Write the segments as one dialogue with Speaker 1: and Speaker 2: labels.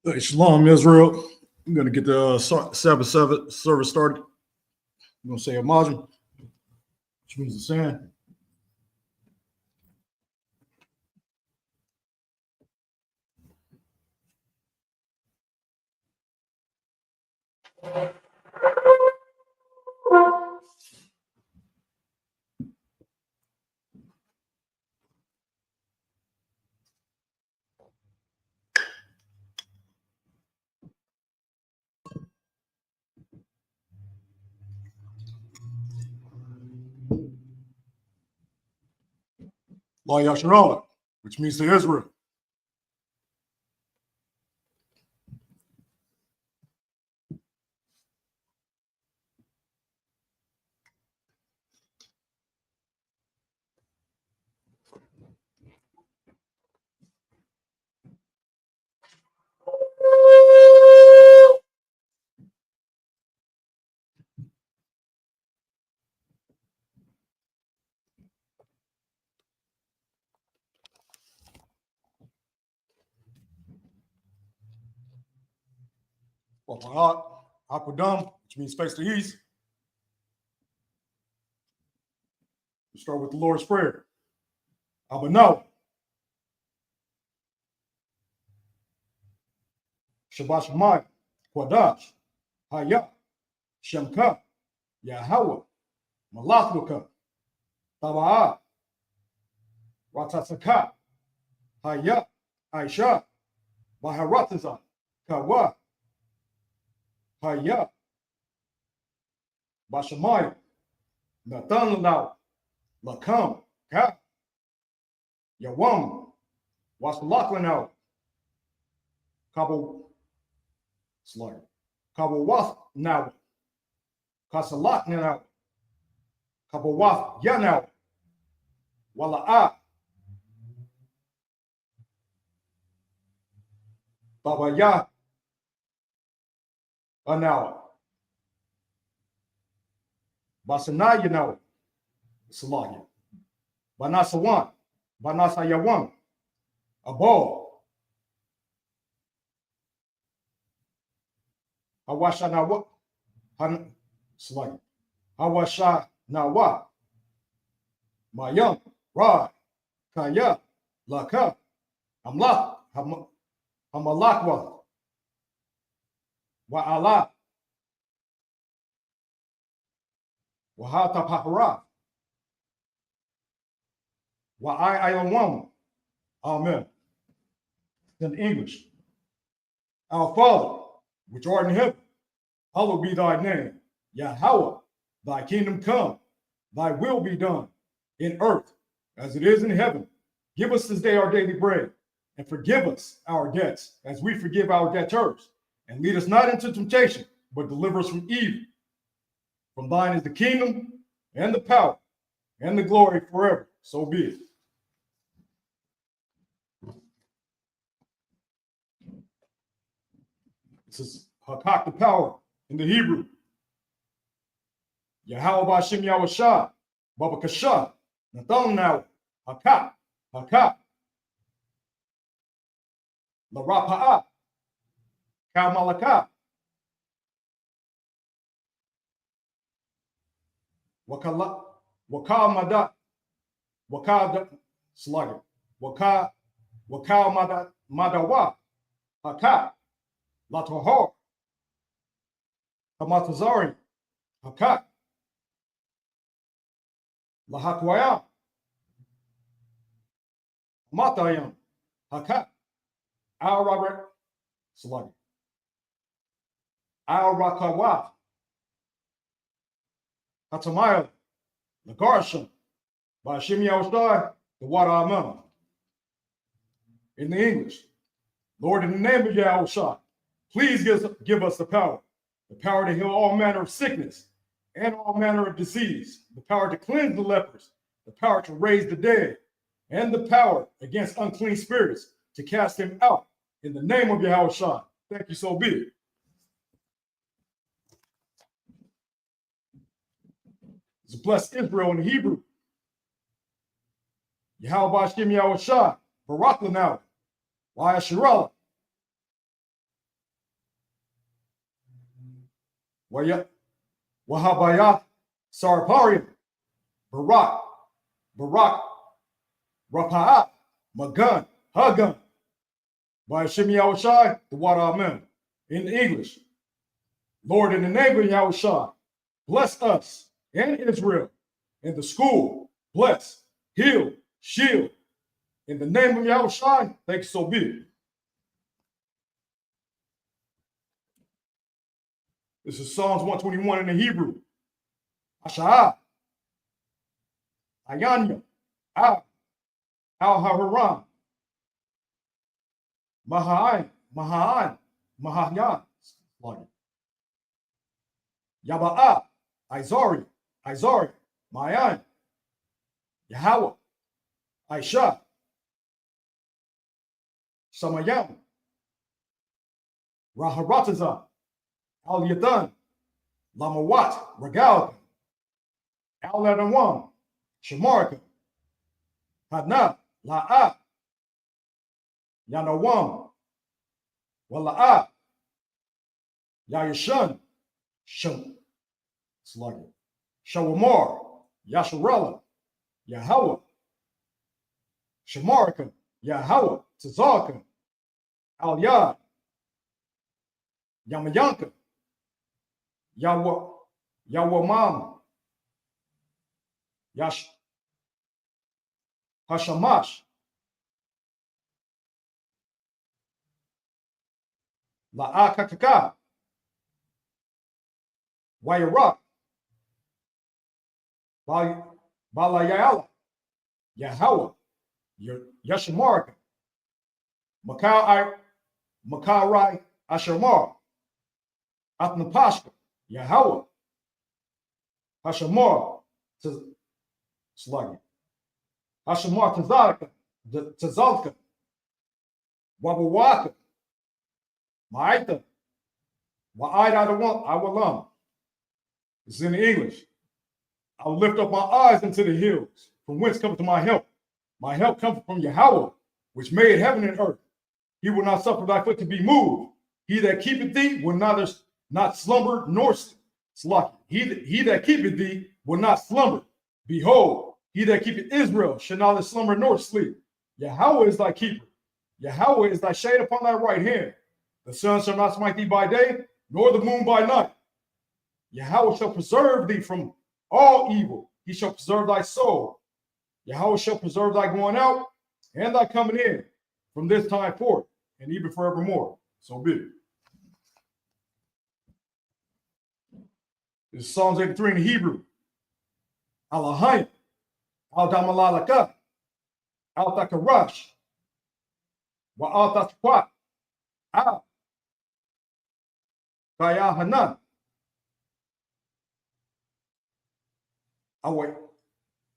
Speaker 1: Hey, Shalom, Israel. I'm going to get the Sabbath service started. I'm going to say a margin, which means the sand. La Yasharala, which means to Israel. Or Ma'at, Akwadam, which means face to east. We start with the Lord's Prayer. Abanaw. Shabbat Shemayim, Kwadash, Haya, Shemka, Yahweh, Malachluka, Taba'ah, Ratasaka, Haya, Aisha, Baharataza, Kawa, Haya, Bashamayim, Natan Lanao, Lakam, Ka, Yawam, Wasalaklanao, Kabo, Slaughter, Kabo Wath now, Kasalak now, Kabo Wath Yanao, Wala'a, Baba Ya, Anao, Basana Yanao, Salaya, Banasawan, Banasayawan, Abo, Hawasha Nawa, Han Slaya, Hawasha Nawa, Mayam, Ra, Kaya, Laka, Amlak, Hamalakwa, Wa'ala, Wahata Papara, Wa'ai Ayawam. Amen. In English, our Father, which art in heaven, hallowed be thy name. Yahweh, thy kingdom come, thy will be done in earth as it is in heaven. Give us this day our daily bread, and forgive us our debts as we forgive our debtors. And lead us not into temptation, but deliver us from evil. From thine is the kingdom, and the power, and the glory forever. So be it. This is Hakak the power in the Hebrew. Yahweh Ba'Shem Yahweh Shah, Baba Kasha, Nathan now, Hakak, Hakak, La Rapa'a, Ka Malaka, Wakala, Waka Madat, Waka Slugger, Waka Madawa, Hakak, La Tohor, Hamatazari, Hakak, La Hakwaya, Matayam, Hakak, Al Robert Slugger, Al Rakawa, Hatamaya, Lagarshan, Ba'Shem Yahushai, the water Amen. In the English, Lord, in the name of Yahushua, please give us the power to heal all manner of sickness and all manner of disease, the power to cleanse the lepers, the power to raise the dead, and the power against unclean spirits to cast them out in the name of Yahushua. Thank you, so be it. To bless Israel in Hebrew. Yahweh Ba'Shem Yahushua, Barak Lanau, Wa'asharallah, Wahabayat Sarparian, Barak, Rapa'at, Magun, Hagun, by Shimi Yahushai, the water amen. In English, Lord, in the name of Yahushai, bless us and Israel. In the school, bless, heal, shield. In the name of Yahushai, thank you, so be it. This is Psalms 121 in the Hebrew. Asha'ah, Ayanya, Al-Haran, Mahayan, Yaba'a, Izari, Mayan, Yahweh, Aisha, Samayam, Raharataza, Al-Yadan, Lamawat, Regal, Al-Adawam, Shamarka, Hadna, La'a, Yanawam, Wala'a, Yayashan, Shawamar, Yasharella, Yahweh, Shamarka, Yahweh, Tzalka, Al-Yad, Yamayanka, Yawamam, Hashamash, La'akakaka, Wayara, Balayala, Yahweh, Yashamarka, Makarai, Ashamar, Atnapashka, Yahweh, Hashamar, Sluggy, Hashamar Tazalka, Wabawaka, Ma'aita, Wa'aid It's in English. I will lift up my eyes into the hills, from whence cometh my help. My help cometh from Yahweh, which made heaven and earth. He will not suffer thy foot to be moved. He that keepeth thee will not slumber nor sleep. He that keepeth thee will not slumber. Behold, he that keepeth Israel shall neither slumber nor sleep. Yahweh is thy keeper. Yahweh is thy shade upon thy right hand. The sun shall not smite thee by day, nor the moon by night. Yahweh shall preserve thee from all evil. He shall preserve thy soul. Yahweh shall preserve thy going out and thy coming in from this time forth and even forevermore. So be it. This is Psalms 83 in the Hebrew. Alahayim, Al-Damalalaka, Al-Takarash, Wa'al-Tatquat, Al-Kayahanan,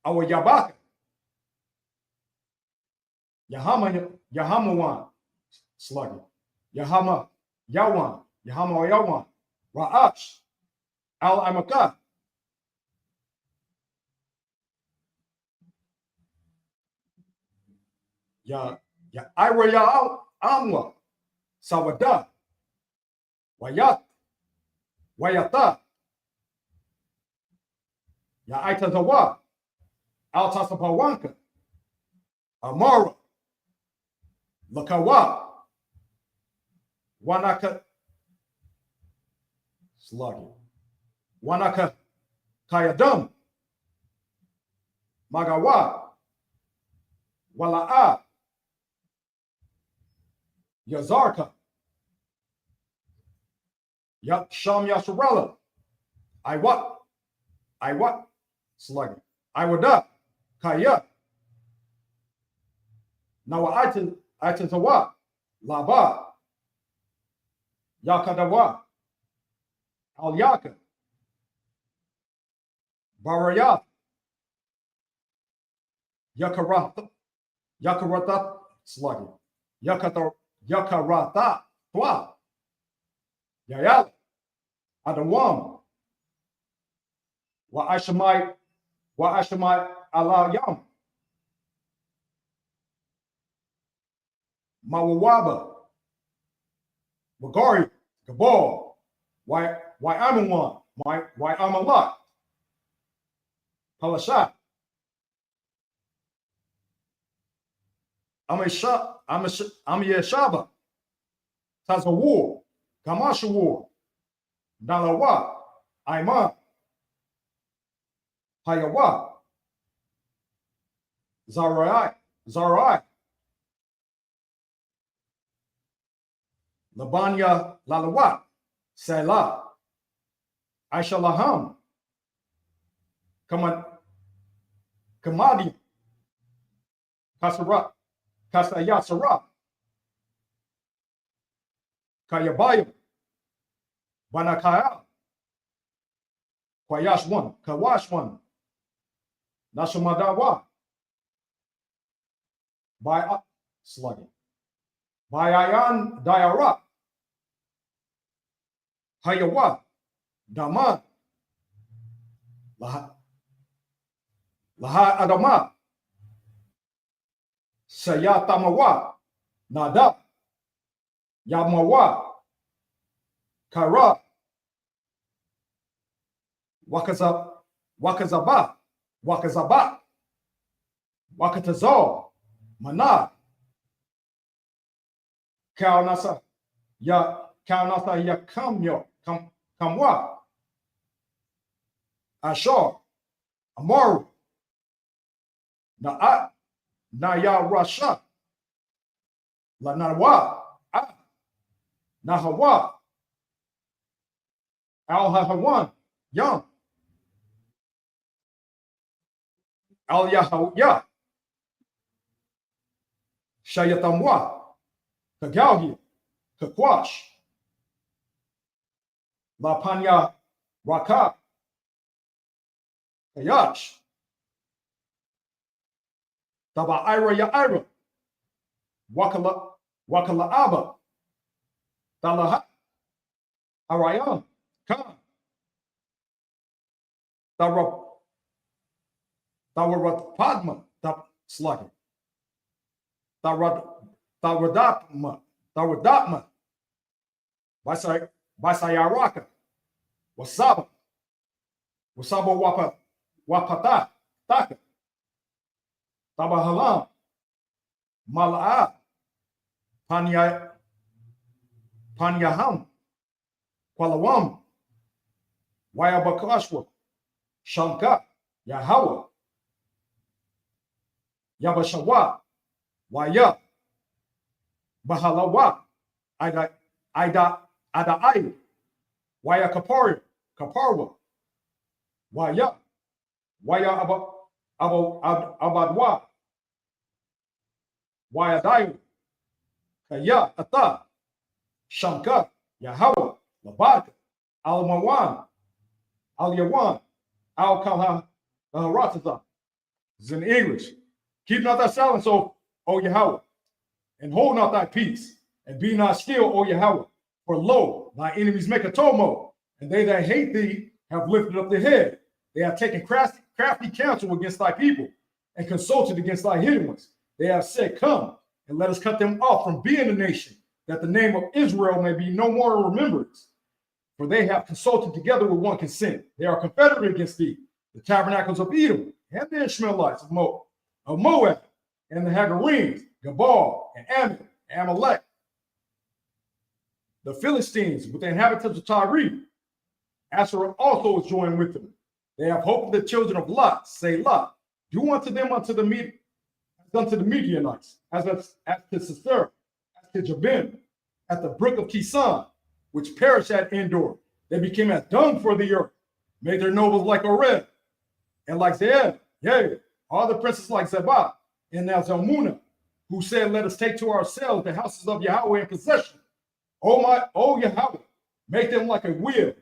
Speaker 1: Awayabaka, Yahamawan, Sluggy, Yawan, Ra'ach, Al-Amaka, Ira Amwa, Sawada, Wayata, Aitazawa, Al-Tasapawanka, Amara, Lakawa, Wanaka, Sluggy, Wanaka, Kayadam, Magawa, Wala'a, Yazarka, Sham Yasharella, Iwat, Sluggy, Iwada, Kaya, Nawa Aitazawa, Laba, Yakadawa, Al-Yaka, Barayat, Yakarata, Sluggy, Yakarata, Twa, Yayal, Adawam, Wa'ashamai, Alayam, Mawawaba, Wagari, Gabal, I'm a one, why I'm a lot. Palashat. I'm a Yeshaba. That's a war. Kamasha war. Dalawa. Aiman. Hayawa. Zarai. Labanya Lalawat. Selah. Aisha Laham. Kamadi. Kasarat. Kasayasara. Kayabaya. Banakaya. Kwayash one. Kawash one. Nashamadawa. By slugging. By Ayan Dayara. Hayawa. Daman. Laha Adama. Sayatamawa. Nada. Yamawa. Kara. Wakazaba. Wakatazal. Mana. Kaunasa ya kamyo. Kamwa. Ashar. Amaru. Naya Rasha. Lanawa. Nahawa. Al-Hahawan. Yam. Al-Yahawya. Shayatamwa. Kagalhi. Kakwash. La Panya Raka. Kayash. Taba Ira Ya Ira. Wakala Aba. Talaha. Arayam. Khan. Tawarat Padma. Slugging. Tawadatma. Basayaraka. Wasaba Wapata. Taka. Tabahalam. Mala'a. Panyaham. Kwalawam. Wayabakashwa. Shanka. Yahawa. Yabashawa. Waya. Bahalawa. Ada Ayu. Waya Kaparwa. Waya Abadwa. Waya Dayu. Kaya Ata. Shanka. Yahawa. Labaka. Al-Mawan. Al-Yawan. Al-Kalha. It's in English. Keep not thy silence, O Yahweh, and hold not thy peace, and be not still, O Yahweh. For lo, thy enemies make a tumult, and they that hate thee have lifted up their head. They have taken crafty counsel against thy people, and consulted against thy hidden ones. They have said, come, and let us cut them off from being a nation, that the name of Israel may be no more in remembrance. For they have consulted together with one consent. They are confederate against thee, the tabernacles of Edom, and the Ishmaelites of Moab, and the Hagarenes, Gabal, and Ammon, and Amalek. The Philistines with the inhabitants of Tyre. Asherah also is joined with them. They have hoped the children of Lot, say Lot, do unto them unto the Midianites, as to Sisera, as to Jabin, at the brook of Kisan, which perished at Endor. They became as dung for the earth, made their nobles like Oreb, and like Zeeb, yea, all the princes like Zebah, and now Zalmunna, who said, let us take to ourselves the houses of Yahweh in possession. O Yahweh, make them like a wheel,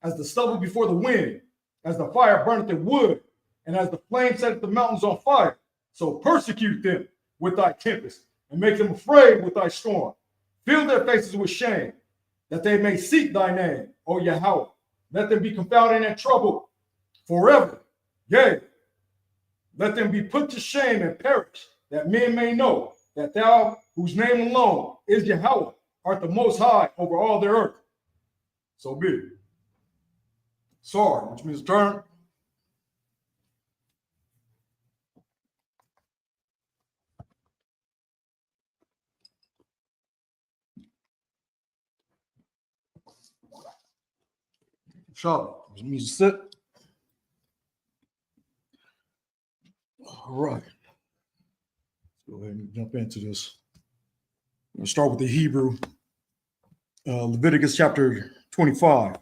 Speaker 1: as the stubble before the wind, as the fire burneth the wood, and as the flame setteth the mountains on fire. So persecute them with thy tempest, and make them afraid with thy storm. Fill their faces with shame, that they may seek thy name, O Yahweh. Let them be confounded and troubled forever. Yea, let them be put to shame and perish, that men may know that thou, whose name alone is Yahweh, art the most high over all the earth. So be it. Sword, which means turn. Shabbat, which means sit. All right. Let's go ahead and jump into this. I'm going to start with the Hebrew. Leviticus chapter 25.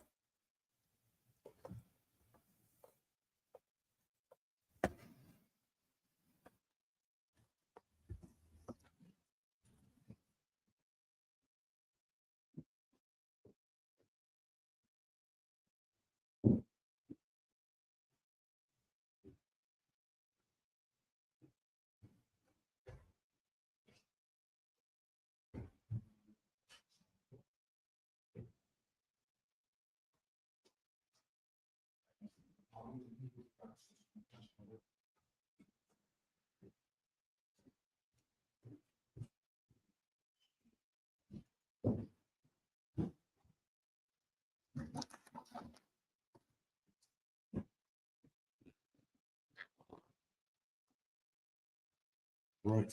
Speaker 1: Right.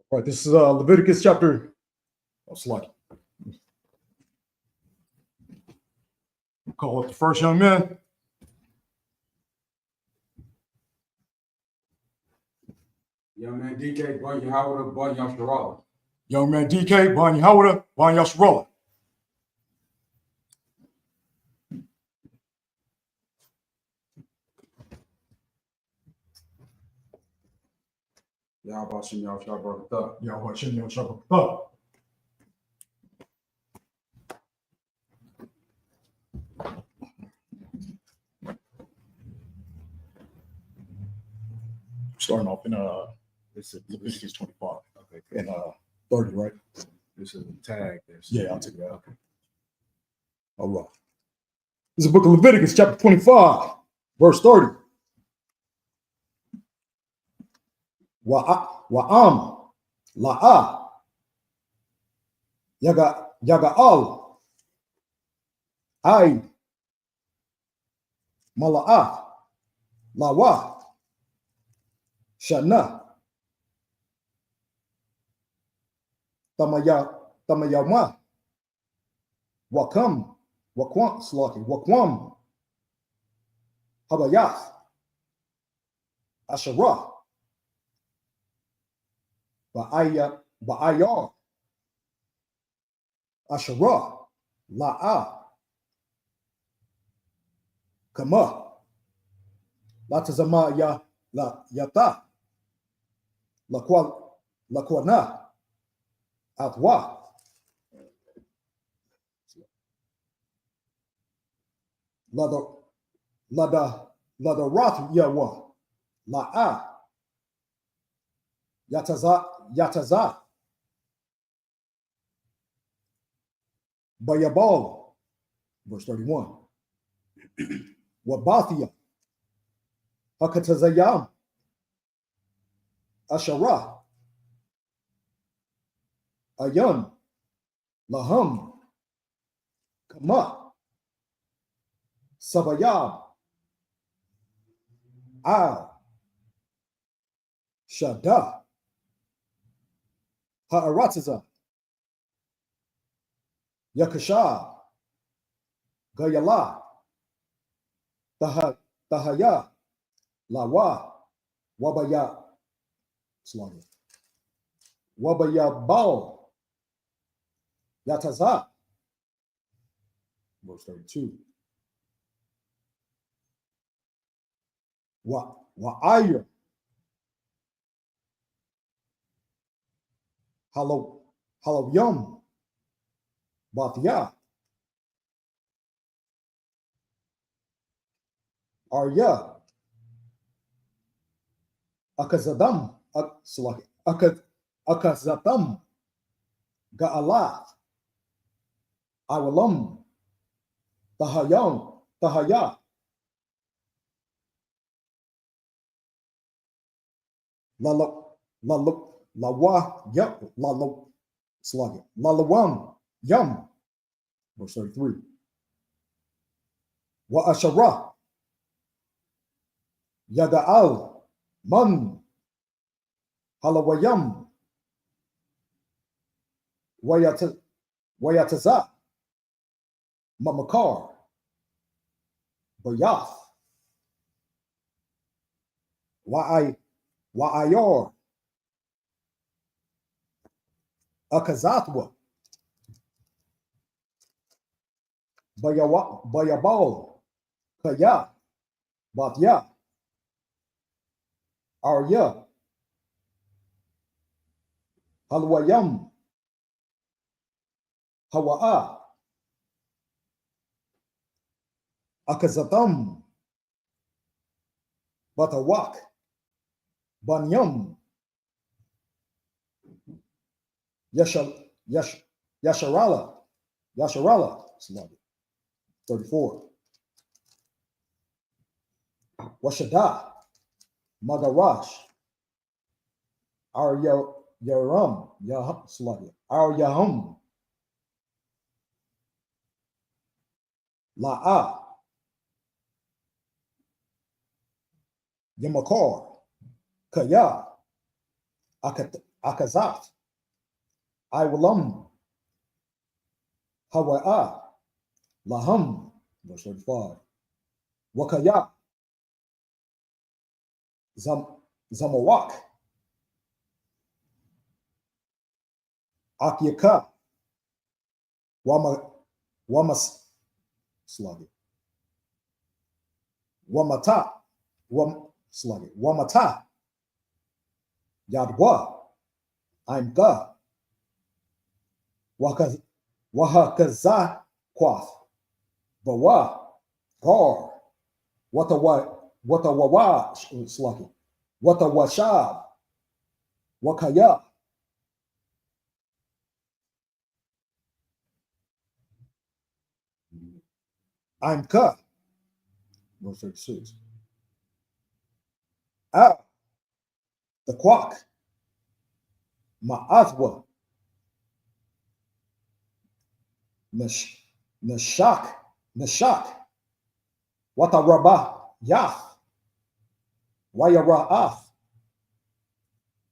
Speaker 1: All right, this is Leviticus chapter. Oh, slide. Call up the first young man.
Speaker 2: Young man DK, Bunny Howard, Bunny Yasharala.
Speaker 1: Young man DK, Banya Howard, Banya Yasharala.
Speaker 2: Yahweh Shem Yahweh Barakatah.
Speaker 1: Yahweh Shem Yahweh Shabbat. Starting off in
Speaker 2: This is
Speaker 1: Leviticus 25
Speaker 2: okay.
Speaker 1: and 30, right?
Speaker 2: This is a tag.
Speaker 1: Yeah, I'll take that. Okay. All right. This is the book of Leviticus, chapter 25, verse 30. Wa'am la'a yaga'al ay mala'a lawa shana tamayama wakwam habayath asherah ba'ayar asherah la'a kama latazama yata lakwana atwa lada rath yawa la'a yataza bayabal, verse 31. Wabathia hakatazayam asharah ayan laham kama sabayab al shada ha'aratiza yakasha gayala tahaya lawa wabaya bal yataza, verse 32. Wa'ayr halawyam bathya arya akazadam akazatam ga'alat awalam tahaya
Speaker 3: la wa ya la lo slug it. La lawam yum. Verse 33. Wa ashara yada al man halawayam wayataza mamakar bayath wa'ayor akazatwa bayabal kaya batya arya halwayam hawa'a akazatam batawak banyam yasharala 34. Washada magarash our yaram our yahum la'a yamakar kaya akazat iwalam hawa'a laham. Verse 35. Wakaya zamawak akyaka wamas sluggy wamata yadwa I'm ga wahakaza quath bawa gar watawawa sluggy watawashab wakaya I'm ka. Verse 36. The quack. Ma'athwa. Nashak. Wataraba yath. Wayara'ath.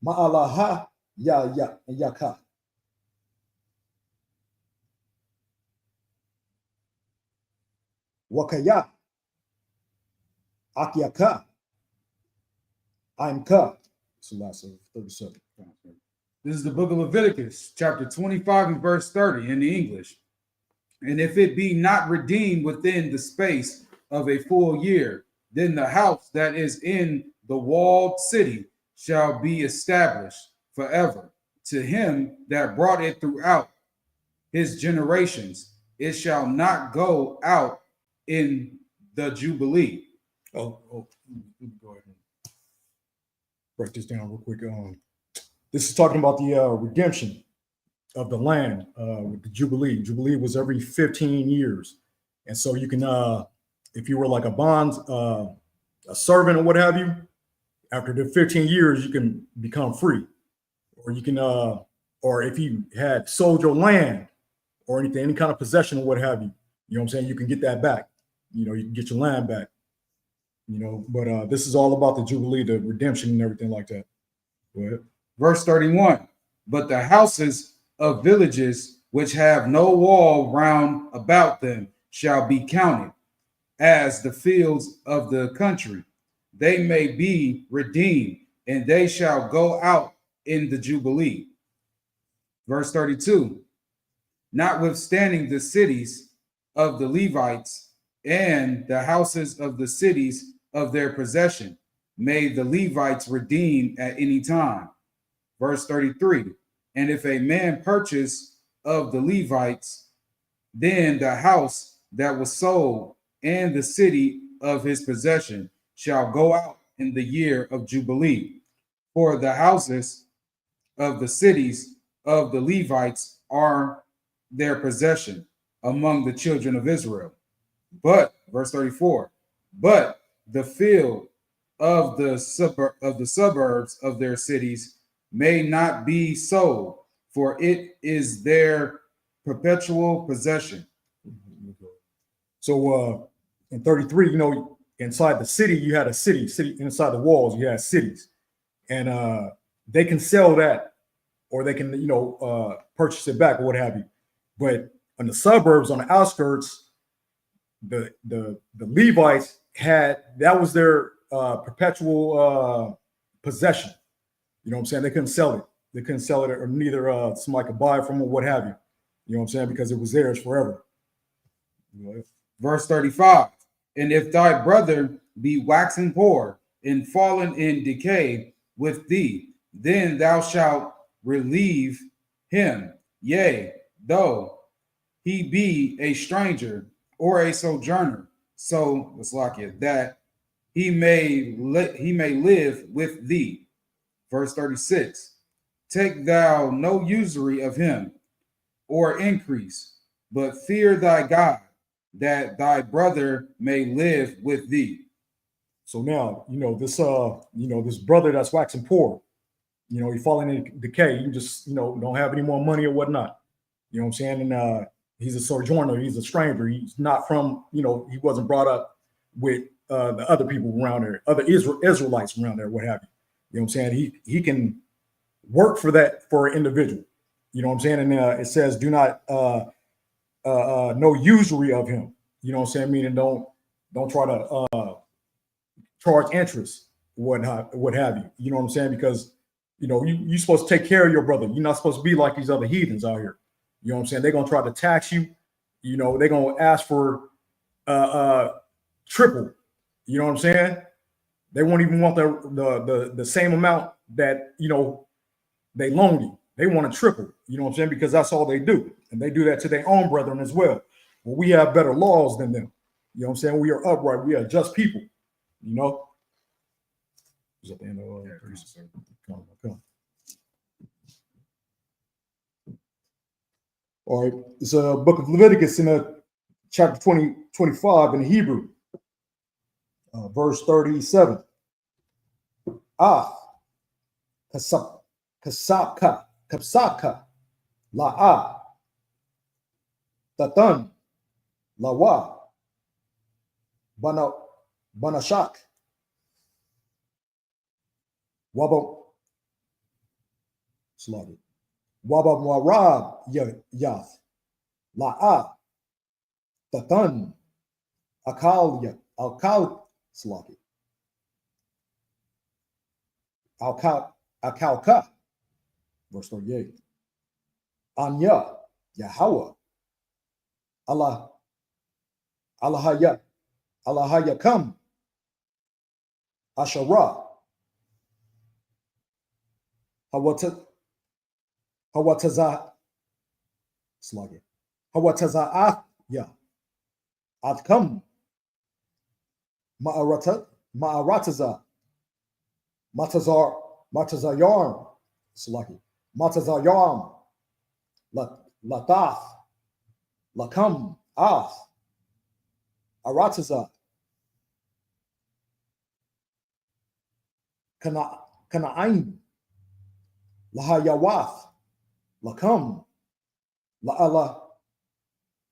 Speaker 3: Ma'alaha yaka. Wakaya. Akyaka. I'm ka. It's the last of 37.
Speaker 2: This is the book of Leviticus, chapter 25 and verse 30 in the English. And if it be not redeemed within the space of a full year, then the house that is in the walled city shall be established forever. To him that brought it throughout his generations, it shall not go out in the Jubilee.
Speaker 1: Oh, let me go ahead and break this down real quick. This is talking about the redemption of the land with the Jubilee. Jubilee was every 15 years. And so you can, if you were like a bond, a servant or what have you, after the 15 years, you can become free. Or you can, or if you had sold your land or anything, any kind of possession or what have you, you know what I'm saying? You can get that back. You know, you can get your land back. You know, but this is all about the Jubilee, the redemption and everything like that. Go ahead.
Speaker 2: Verse 31. But the houses of villages which have no wall round about them shall be counted as the fields of the country. They may be redeemed, and they shall go out in the Jubilee. Verse 32. Notwithstanding the cities of the Levites and the houses of the cities of their possession may the Levites redeem at any time. Verse 33. And if a man purchase of the Levites, then the house that was sold and the city of his possession shall go out in the year of Jubilee. For the houses of the cities of the Levites are their possession among the children of Israel. But, verse 34, but the field of the suburbs of their cities may not be sold, for it is their perpetual possession.
Speaker 1: So in 33, you know, inside the city, you had a city inside the walls, you had cities. And they can sell that, or they can, you know, purchase it back or what have you. But in the suburbs, on the outskirts, the Levites had, that was their perpetual possession. You know what I'm saying? They couldn't sell it. They couldn't sell it, or neither somebody could buy it from, or what have you. You know what I'm saying? Because it was theirs forever. You know,
Speaker 2: Verse 35. And if thy brother be waxen poor and fallen in decay with thee, then thou shalt relieve him. Yea, though he be a stranger or a sojourner, so let's lock it, that he may live with thee. Verse 36. Take thou no usury of him or increase, but fear thy God, that thy brother may live with thee.
Speaker 1: so now, you know, this brother that's waxing poor, you know, he falling in decay. You just, you know, don't have any more money or whatnot. You know what I'm saying? And he's a sojourner. He's a stranger. He's not from, you know, he wasn't brought up with the other people around there, other Israelites around there, what have you. You know what I'm saying? He can work for that, for an individual. You know what I'm saying? And it says, do not no usury of him. You know what I'm saying? Meaning don't try to charge interest, what have you. You know what I'm saying? Because, you know, you're supposed to take care of your brother. You're not supposed to be like these other heathens out here. You know what I'm saying? They're gonna try to tax you. You know, they're gonna ask for triple. You know what I'm saying? They won't even want the same amount that, you know, they loan you. They want to triple. You know what I'm saying? Because that's all they do, and they do that to their own brethren as well. Well, we have better laws than them. You know what I'm saying? We are upright. We are just people. You know. Is at the end of come. All right, it's a book of Leviticus in chapter 25 in Hebrew, verse 37. Ah, kasaka, la'a, tatan, lawa, banashak, waba warab yath, la'a, tatan, akal slaki, akalka, verse 38. Anya, Yahweh, Allahayakam, Asherah, Hawataza'ah, Adkam, Ma'arataza, Matazayarm, Slaki, Matazayarm, Latath, Lakam, Arataza, Kana'ain, Lahayawath, Lakam, La'ala,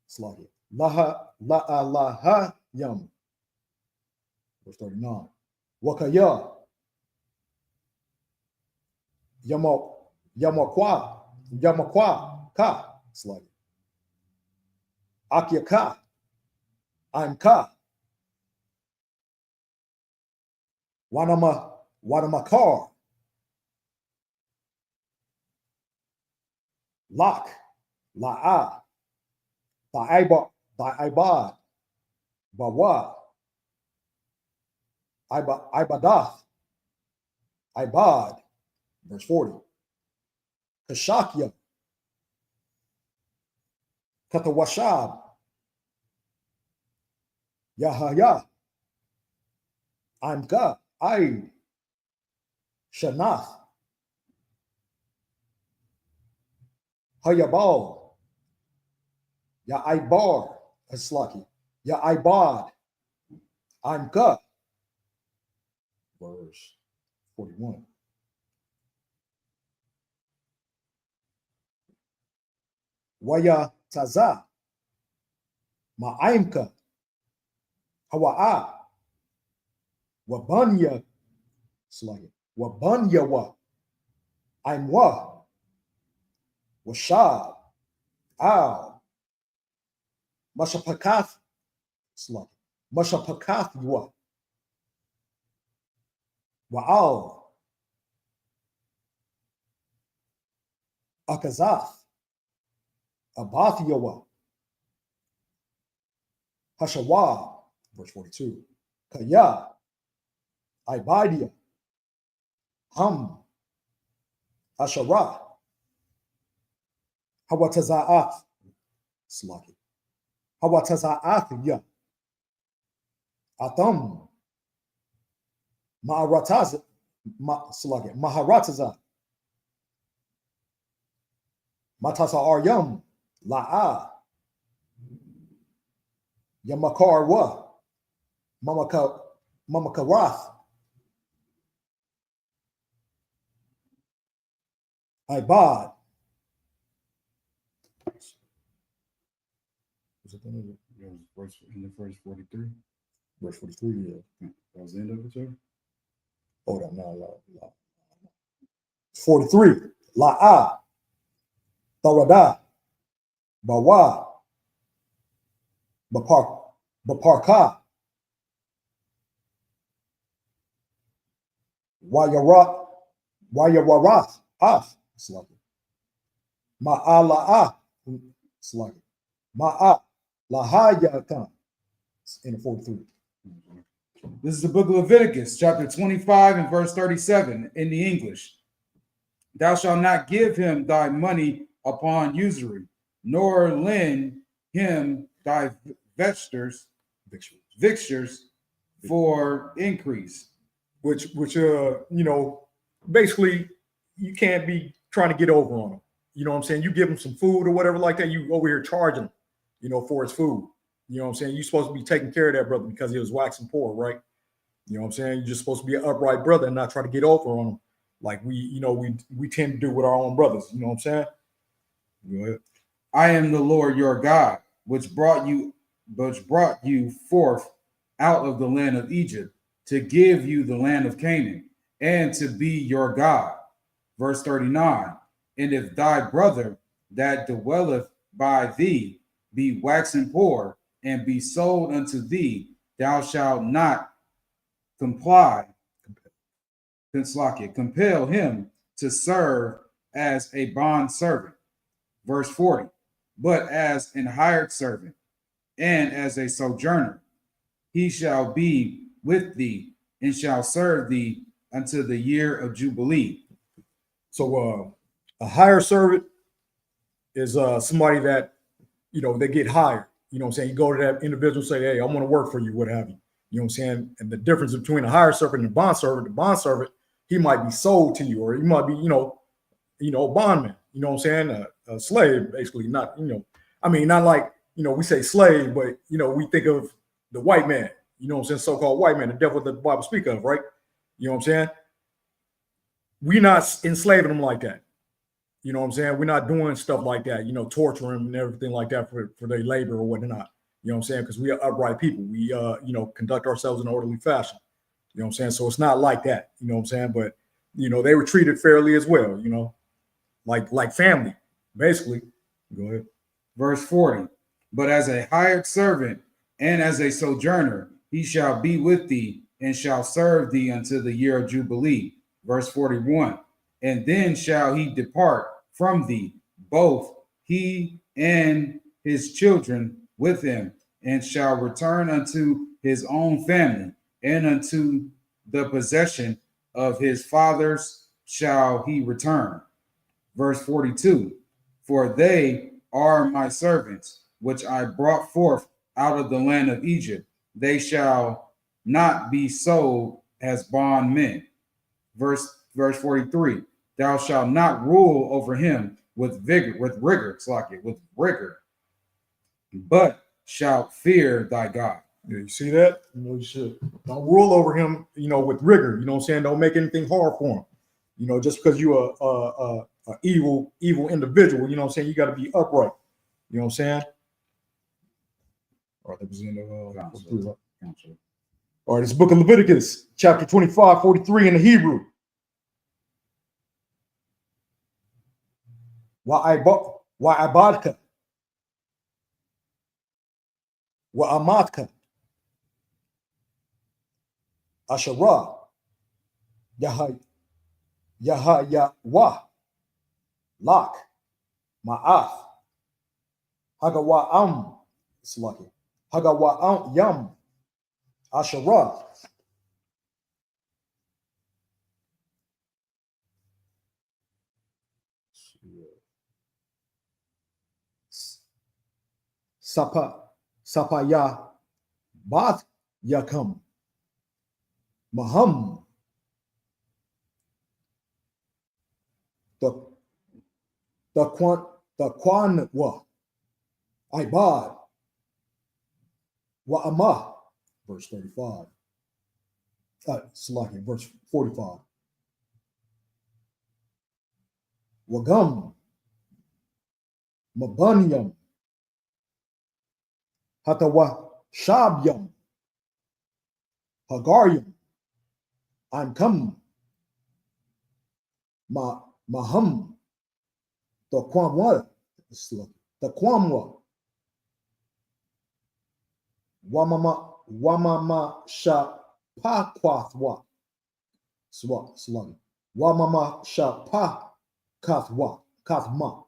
Speaker 1: Slaki, La'alahayam, verse 39. Wakaya, Yamakwa, Ka, Slaki, Akyaka, I'm Ka, Wanamakar, Lak, La'a, Ibad, Bawa, Ibadath, Ibad, verse 40. Kashakya, Katawashab, Yahaya, I'm God, I, Shanath, Hayabal, Ya Ibar, Aslaki, Ya Ibad, I'm God, verse 41.
Speaker 3: Waya taza. Ma'aimka. Hawa'a. Wabanya. Slug it. Wabanya wa. Aimwa. Washab. Al. Mashapakath. Slug it. Mashapakath wa. Wa'al. Akazath. Abath yawa. Hashawa. Verse 42. Kaya. Ibadia. Hum. Asharah. Hawataza'ath. Sluggy. Hawataza'ath ya. Atham. Ma'arataz. Sluggy. Maharataza. Matasa aryam. La'a. Yamakar wa. Mamakarath. Ibad.
Speaker 2: Was it in the first 43?
Speaker 3: Verse 43, yeah.
Speaker 2: That was the end of it, sir?
Speaker 3: Hold on, no. 43. La'a. Tharada. Bawa. Baparka. Wayawarath. Af. Sluggy. Ma'ala'a. Sluggy. Ma'a. Lahayatan. In the 43.
Speaker 2: This is the book of Leviticus, chapter 25 and verse 37 in the English. Thou shalt not give him thy money upon usury, nor lend him thy vextures for increase.
Speaker 1: Which basically you can't be trying to get over on them. You know what I'm saying? You give him some food or whatever like that, you over here charging him, for his food. You know what I'm saying? You're supposed to be taking care of that brother because he was waxing poor, right? You know what I'm saying? You're just supposed to be an upright brother and not try to get over on him like we tend to do with our own brothers. You know what I'm saying? Go ahead.
Speaker 2: I am the Lord your God, which brought you forth out of the land of Egypt, to give you the land of Canaan, and to be your God. Verse 39. And if thy brother that dwelleth by thee be waxen poor, and be sold unto thee, thou shalt not compel him to serve as a bond servant. Verse 40. But as an hired servant and as a sojourner, he shall be with thee and shall serve thee unto the year of Jubilee.
Speaker 1: So a hired servant is somebody that, they get hired. You know what I'm saying? You go to that individual, say, hey, I want to work for you, what have you. You know what I'm saying? And the difference between a hired servant and a bond servant, he might be sold to you, or he might be, a bondman. You know what I'm saying? A slave, basically. Not, not like, we say slave, but, we think of the white man. You know what I'm saying? So-called white man, the devil that the Bible speak of, right? You know what I'm saying? We're not enslaving them like that. You know what I'm saying? We're not doing stuff like that, torturing them and everything like that for their labor or whatnot. You know what I'm saying? Because we are upright people. We, conduct ourselves in an orderly fashion. You know what I'm saying? So it's not like that. You know what I'm saying? But, they were treated fairly as well, like family, basically. Go ahead.
Speaker 2: Verse 40. But as a hired servant and as a sojourner, he shall be with thee and shall serve thee until the year of Jubilee. Verse 41. And then shall he depart from thee, both he and his children with him, and shall return unto his own family, and unto the possession of his fathers shall he return. Verse 42. For they are my servants, which I brought forth out of the land of Egypt. They shall not be sold as bondmen. Verse 43. Thou shalt not rule over him with rigor, but shalt fear thy God.
Speaker 1: Yeah, you see that? You should don't rule over him, with rigor. You know what I'm saying? Don't make anything hard for him. Just because you're a evil individual, you know what I'm saying? You got to be upright.
Speaker 3: You know what I'm saying? All right, that was the end of
Speaker 2: Counsel.
Speaker 3: 43, right?
Speaker 2: Counsel.
Speaker 3: All right, it's book of Leviticus, chapter 25, 43 in the Hebrew. Wa abadka, wa amatka, Asherah, Yahya, Lak, Ma'ath, Hagawa'am, it's lucky, Hagawa'am, Yam, Asherah, Sapaya, Bath, Yakam, Maham, the Quan wa, Ibad, wa Amah, verse 35. Slaki, verse 45. Wagam, Mabanyam, Hatawa Shabyam, Hagaryam, I'm come, Maham, the Kwamwa, the Kwamwa, Wamama Sha Pakwathwa, Slug, Wamama Sha Pa Kathma,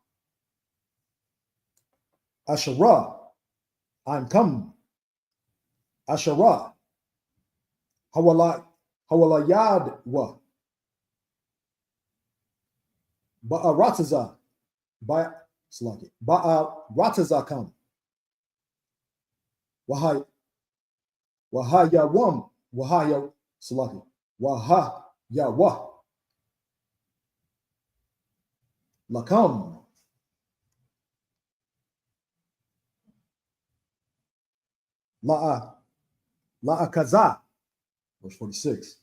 Speaker 3: Asherah, I'm come, Asherah, Hawalayad wa, Ba'arataza, Ba'arataza come, Wahaya wam, Wahaya Slaki, Wahaya wa, Lakam, La'akaza, verse 46.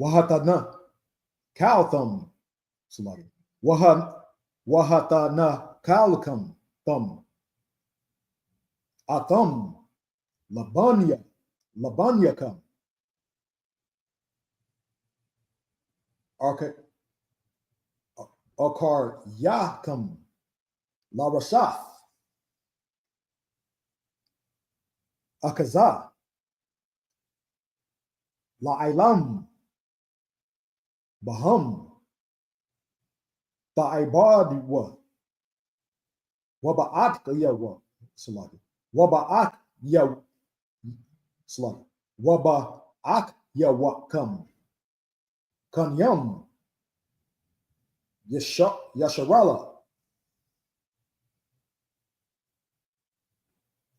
Speaker 3: Wahatana, Kalthum, Slaki, Wahatana, Kalkam, Thumb, Athum, Labanya come, Akar Yakam, La Rasath, Akaza, La Ilam, Baham, Ta'ibad wa, Waba'at yawa, Salaki, Waba'at ya, Salaki, Waba'at yawa come, Kanyam, Yasharala,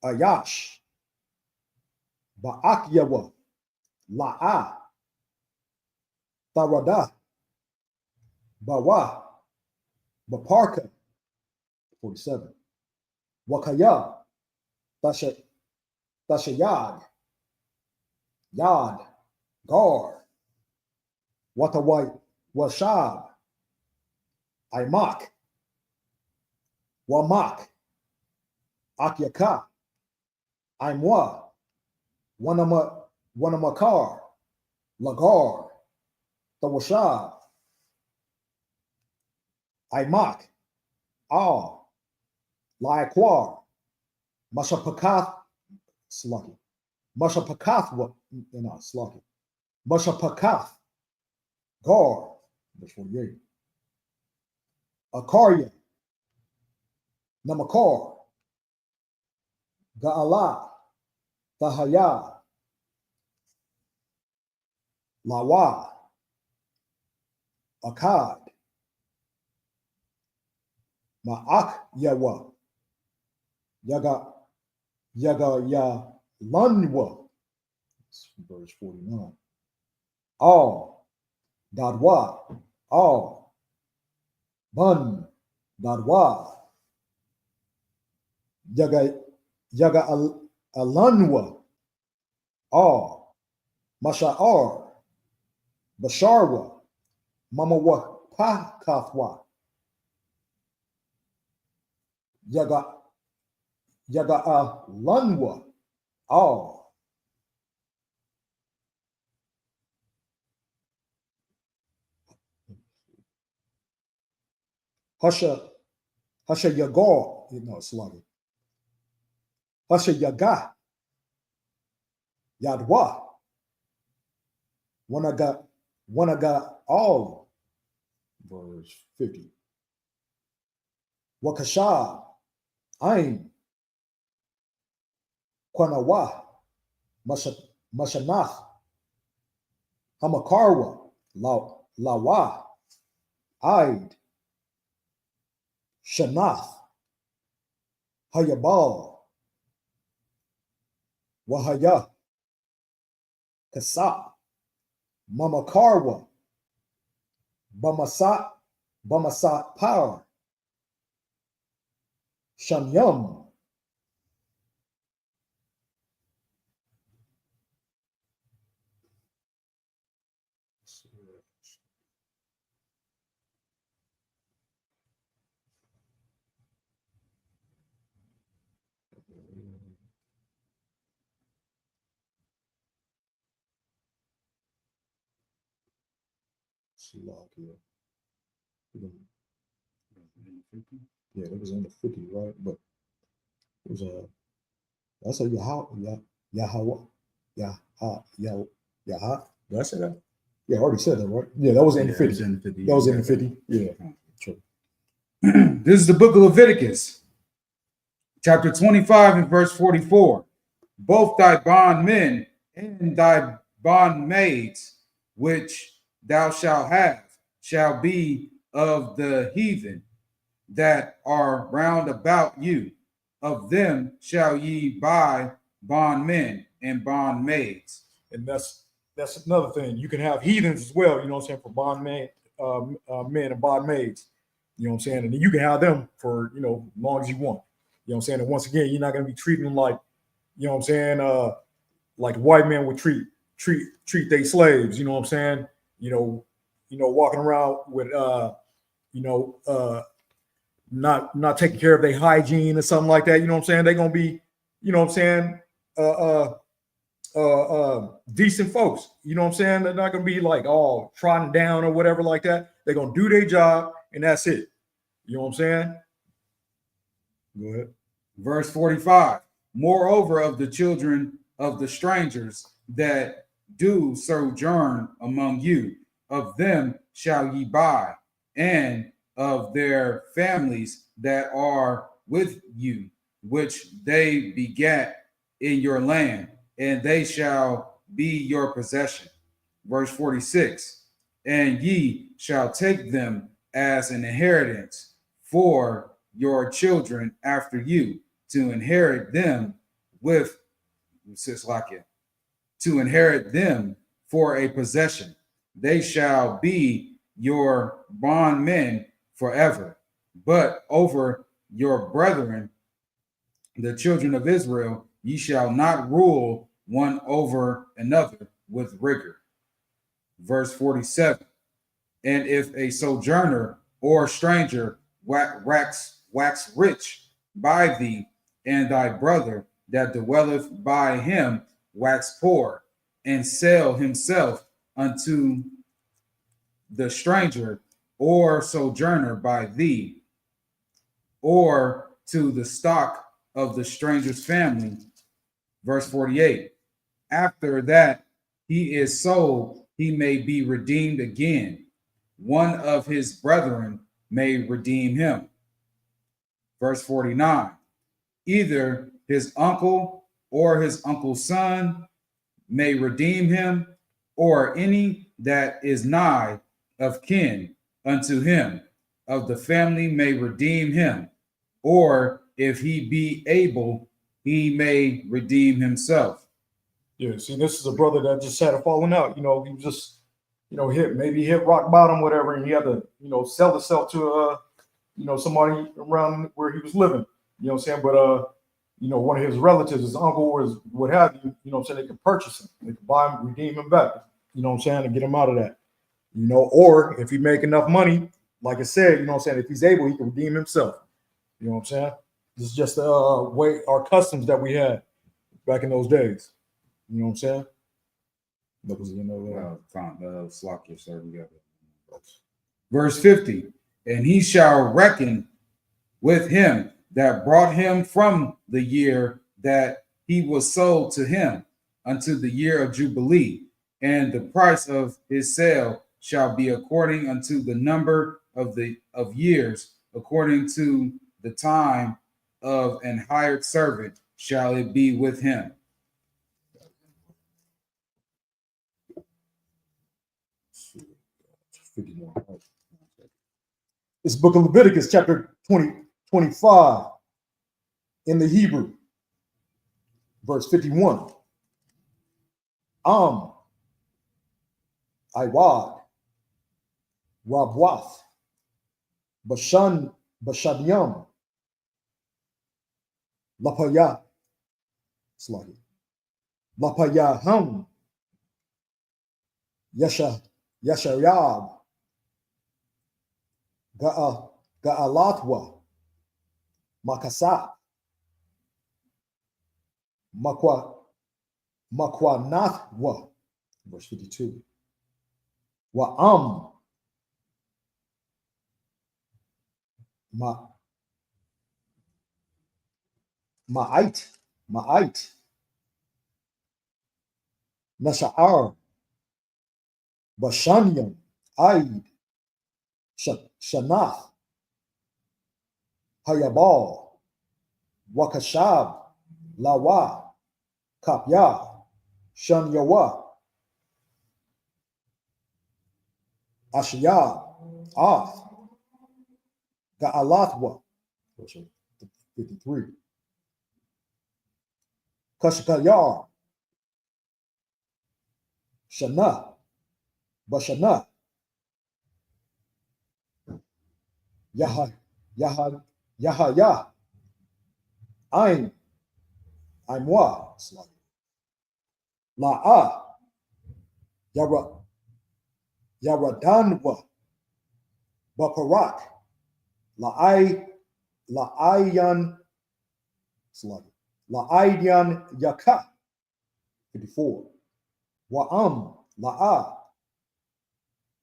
Speaker 3: Ayash, Ba'ak yawa, La'a, Tarada, Bawa, Baparka, 47. Wakaya, Tashayad, Yad, Gar, Watawai, Washab, Imak, Wamak, Akyaka, Imwa, Wanamakar, Lagar, Tawashab, Imak, Al, Laiquar, Mashapakath, Sluggy, Mashapakath, what, Sluggy, Mashapakath, Gar, verse 48, Akarya, Namakar, Ga'ala, Tahaya, Lawa, Akkad, Ma'ak Yawa, Yaga Ya Lanwa, verse 49. All, Dadwa, all, Bun, Dadwa, Yaga Alanwa, all, Masha'ar, Basharwa, Mamawa Pa Kathwa, Yaga Lanwa. Oh. Hasha Yagar. Sluggy. Hasha Yaga. Yadwa. Wanaga all. Verse 50. Wakasha. Ain. Kwanawa. Mashanach. Hamakarwa. Lawa. Aid. Shanath. Hayabal. Wahaya. Kasa. Mamakarwa. Bamasat power. Shanyam. Yeah, that was in the 50, right? But it was that's a Yahweh. Did I say that? Yeah, I already said that, right? Yeah, that was in the 50. That was in the 50. Yeah, true.
Speaker 2: This is the book of Leviticus, chapter 25 and verse 44. Both thy bondmen and thy bondmaids, which thou shalt have, shall be of the heathen that are round about you. Of them shall ye buy bondmen and bondmaids.
Speaker 1: And that's another thing. You can have heathens as well, you know what I'm saying, for bondmen, men and bondmaids. You know what I'm saying? And you can have them for, as long as you want. You know what I'm saying? And once again, you're not going to be treating them like, you know what I'm saying, like white men would treat their slaves, you know what I'm saying? Walking around with not taking care of their hygiene or something like that, you know what I'm saying? They're gonna be, you know what I'm saying, decent folks, you know what I'm saying? They're not gonna be like all trodden down or whatever like that. They're gonna do their job and that's it. You know what I'm saying? Go ahead.
Speaker 2: Verse 45. Moreover, of the children of the strangers that do sojourn among you, of them shall ye buy, and of their families that are with you, which they begat in your land, and they shall be your possession. Verse 46. And ye shall take them as an inheritance for your children after you, to inherit them with to inherit them for a possession. They shall be your bondmen forever. But over your brethren, the children of Israel, ye shall not rule one over another with rigor. Verse 47. And if a sojourner or stranger wax rich by thee, and thy brother that dwelleth by him wax poor, and sell himself unto the stranger or sojourner by thee, or to the stock of the stranger's family. Verse 48. After that he is sold, he may be redeemed again. One of his brethren may redeem him. Verse 49. Either his uncle or his uncle's son may redeem him, or any that is nigh of kin unto him of the family may redeem him, or if he be able, he may redeem himself.
Speaker 1: Yeah, see, this is a brother that just had a falling out. He was just, hit rock bottom, whatever, and he had to, sell himself to, somebody around where he was living. You know what I'm saying? But, one of his relatives, his uncle or his what have you, what I'm saying, they could purchase him. They could buy him, redeem him back, you know what I'm saying, and get him out of that. Or if he make enough money, like I said, what I'm saying, if he's able, he can redeem himself. You know what I'm saying?
Speaker 3: This is just the way our customs that we had back in those days. You know what I'm saying? That was,
Speaker 2: Slack sir. We got it. Verse 50. And he shall reckon with him that brought him from the year that he was sold to him unto the year of Jubilee, and the price of his sale shall be according unto the number of years, according to the time of an hired servant shall it be with him.
Speaker 3: This book of Leviticus, chapter 25, in the Hebrew, verse 51. Iwad, Rabwath, Bashadyam, Lapaya, Lapayaham, Yashayab, Ga'alatwa, Makasat, Makwanathwa, verse 52. Wa'am, Ma'ait, Nasha'ar, Bashanyam, Aid, Shanath, Hayabal, Wakashab, Lawa, Kapya, Shanyawa, Ashiyab, Ath, Ga'alathwa, verse 53. Kashkayar, Shana, Bashana, Yahaya, Aimwa, La'a, Yaradanwa, Baparak, La'ayan, La'ayan Yaka, 54. Wa'am, La'a,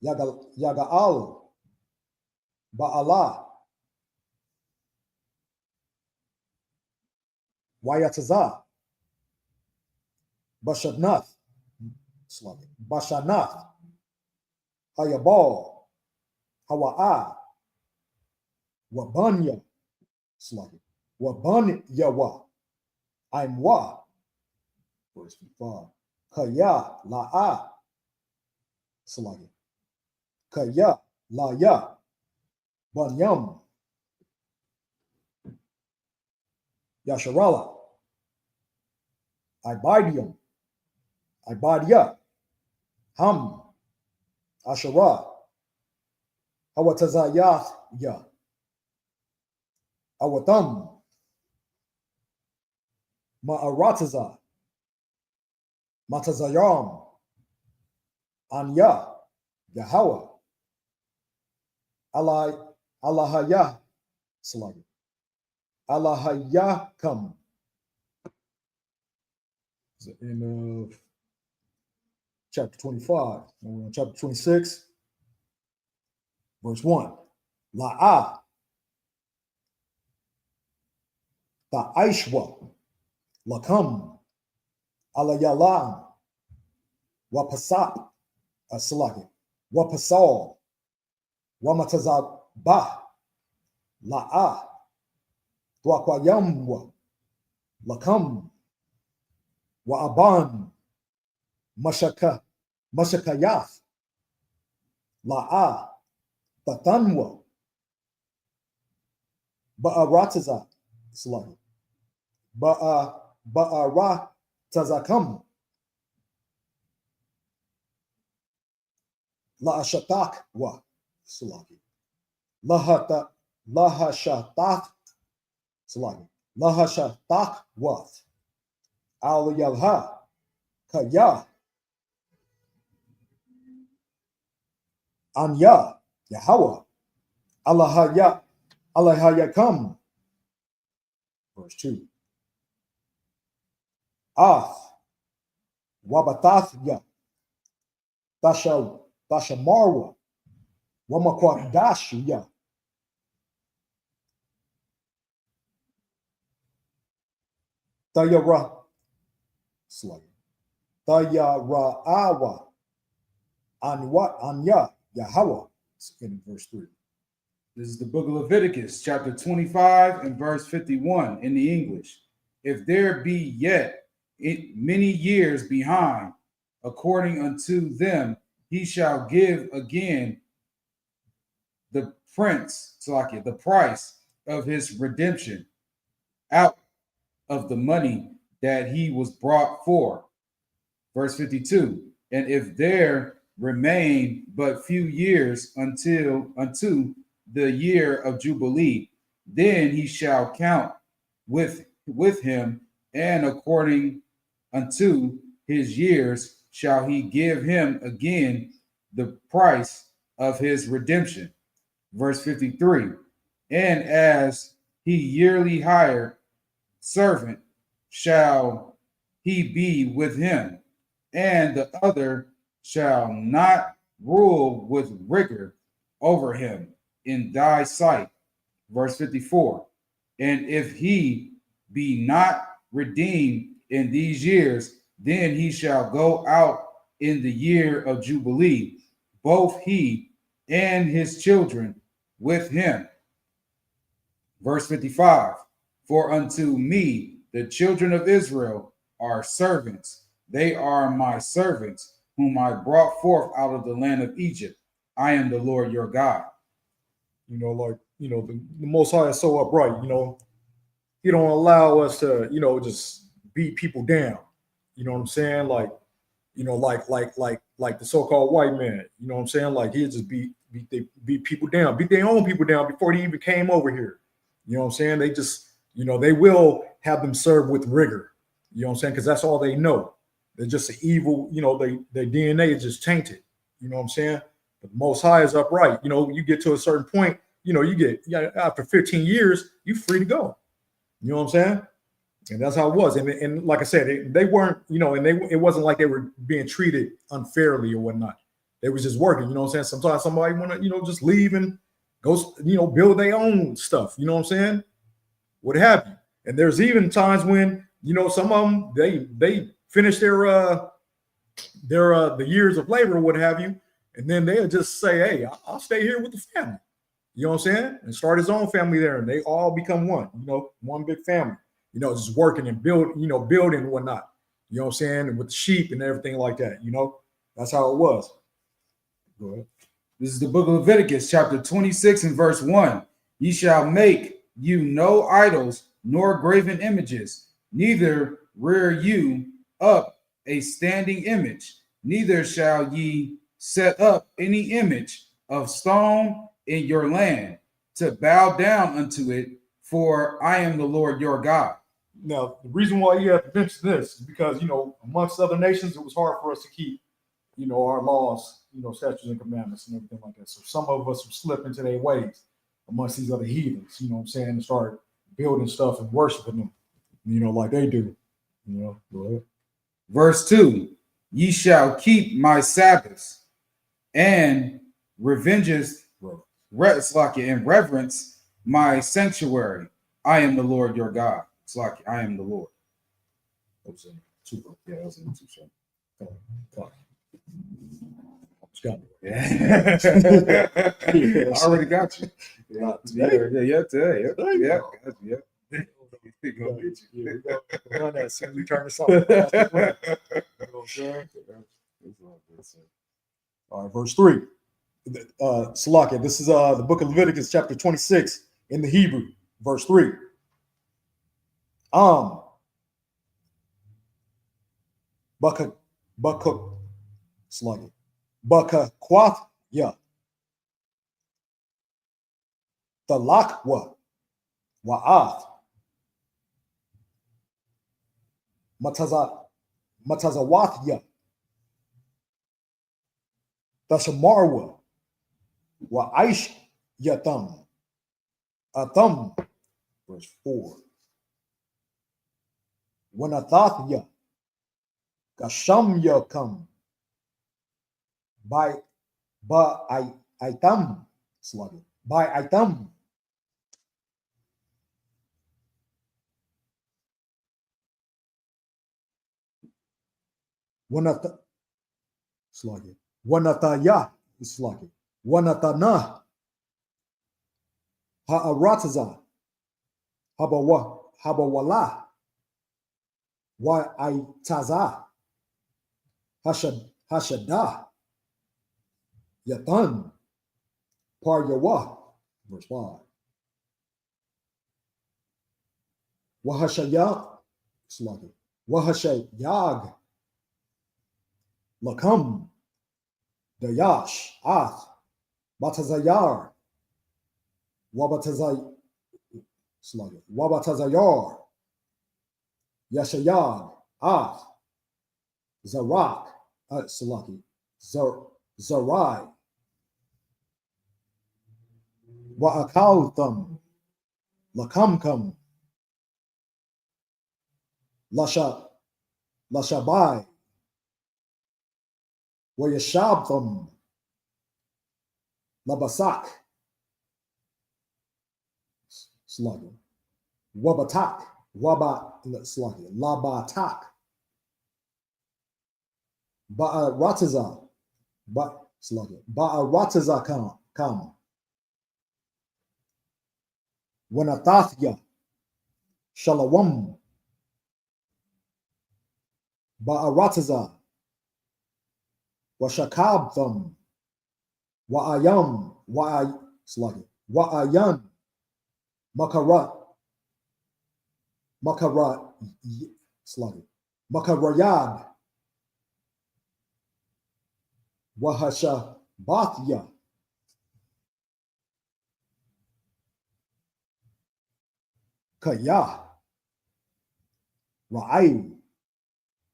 Speaker 3: Yaga'al, Ba'ala, Wayataza, Bashanath, Hayabal, Hawa'a, Wabanya, Wabanyawa, Aimwa, verse 55. Kaya, La'a, Kaya, Laya, Banyam, Yasharala, Ibadium, Ibadia, Ham, Asherah, Hawatazayath, Ya, Awatam, Ma'arataza, Matazayam, Anya, Yahweh, Allahayah, Allahayakam. Is the end of chapter 25. And we're on chapter 26, verse 1. La'a, Ta'aishwa, Lakam, Alayalam, Wapasap, Wapasal, Wamatazabah, La'a, Dwakwayamwa, Lakam, Wa'aban, Mashakayath, La'a, Tatanwa, Ba'arataza, Ba'aratazakam, La'ashatakwa, Lahashatak, Lahashatakwath, Al-Yalha, Kaya, Anya, Yahweh, Allahayakam, Verse 2. Ath, Wabatathya, Tashamarwa, Wamakwakdashuya. Tayara, Tayaraawa, Anya, Yahweh, in verse 3.
Speaker 2: This is the book of Leviticus, chapter 25 and verse 51 in the English. If there be yet many years behind, according unto them, he shall give again the the price of his redemption out of the money that he was brought for. Verse 52. And if there remain but few years unto the year of Jubilee, then he shall count with him, and according unto his years shall he give him again the price of his redemption. Verse 53. And as he yearly hired servant shall he be with him, and the other shall not rule with rigor over him in thy sight. Verse 54. And if he be not redeemed in these years, then he shall go out in the year of Jubilee, both he and his children with him. Verse 55. For unto me the children of Israel are servants. They are my servants, whom I brought forth out of the land of Egypt. I am the Lord your God.
Speaker 3: The Most High is so upright. He don't allow us to, just beat people down. You know what I'm saying? Like the so-called white man. You know what I'm saying? Like he just beat people down, beat their own people down before they even came over here. You know what I'm saying? They just, they will have them served with rigor. You know what I'm saying? Because that's all they know. They're just an evil, their DNA is just tainted. You know what I'm saying? But the Most High is upright. You get to a certain point, you get after 15 years, you're free to go. You know what I'm saying? And that's how it was. And like I said, they weren't, and it wasn't like they were being treated unfairly or whatnot. They was just working. You know what I'm saying? Sometimes somebody want to, just leave and go, build their own stuff. You know what I'm saying? What have you? And there's even times when, some of them, they finish their the years of labor or what have you. And then they'll just say, hey, I'll stay here with the family. You know what I'm saying? And start his own family there. And they all become one, one big family, just working and building and whatnot. You know what I'm saying? And with the sheep and everything like that, that's how it was. Go ahead.
Speaker 2: This is the book of Leviticus, chapter 26 and verse 1. Ye shall make you no idols, nor graven images, neither rear you up a standing image, neither shall ye set up any image of stone in your land to bow down unto it, for I am the Lord your God.
Speaker 3: Now, the reason why you have to mention this is because, amongst other nations, it was hard for us to keep, our laws, statutes and commandments and everything like that. So some of us would slip into their ways amongst these other heathens, you know what I'm saying, and start building stuff and worshiping them, like they do. Go ahead.
Speaker 2: Verse 2, ye shall keep my Sabbaths and reverence my sanctuary. I am the Lord your God. It's like I am the Lord.
Speaker 3: That was in two.
Speaker 2: Yeah, that was in 2.
Speaker 3: Come on. Got me.
Speaker 2: Yeah. I already got you. Yeah. Today. Yeah. Got you. Go get you.
Speaker 3: Run that as soon as we turn this on. You know what I'm saying? All right, verse 3. Salakia, this is the book of Leviticus, chapter 26 in the Hebrew, verse 3. Baka ya talakwa wa'ath matazawath ya tashamarwa wa'aish yatam atam, verse 4. Wanathathya. Kashamya come. By item. Slug it. By item. Wanatha. Slug it. Wanathaya. Slug it. Wanathana. Ha'arataza. Habawala. Wa aitaza. Hashada. Yatan. Paryawa. Verse 5. Wahashaya. Slug it. Wahashayag. Lakam. Dayash. Ath. Batazayar. Wabatazay. Slug it. Wabatazayar. Yashayag. Ath. Zarak. Slug it. Zarai. Wa'akautham. Lakamkam. Lashabai. Wayashabtham. Labasak. Slug it. Wabatak. Slug it. Labatak. Ba'arataza. Slug it. Ba'arataza come. Wanathathya. Shalawam. Ba'arataza. Washakabtham. Wa'ayam. Slug it. Wa'ayan. Makarat. Slug it. Makarayad. Wahashabathya. Kaya. Ra'ay.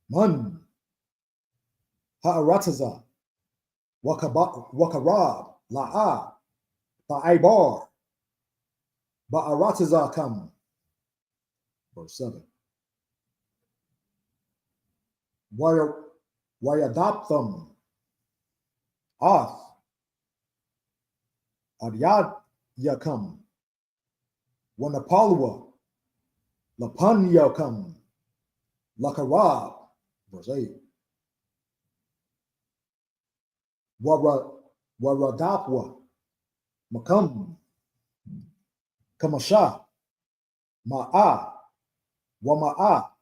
Speaker 3: Man. Ha'arataza. Wakarab. La'a. Ba'aybar. Ba'arataza come. Verse 7. Wayadaptham. Ath. Adyad yakam. Wanapalwa. Lapan yakam. Lakarab. Verse 8. Waradapwa. Makam. Kamasha. Ma'a. Wama'a.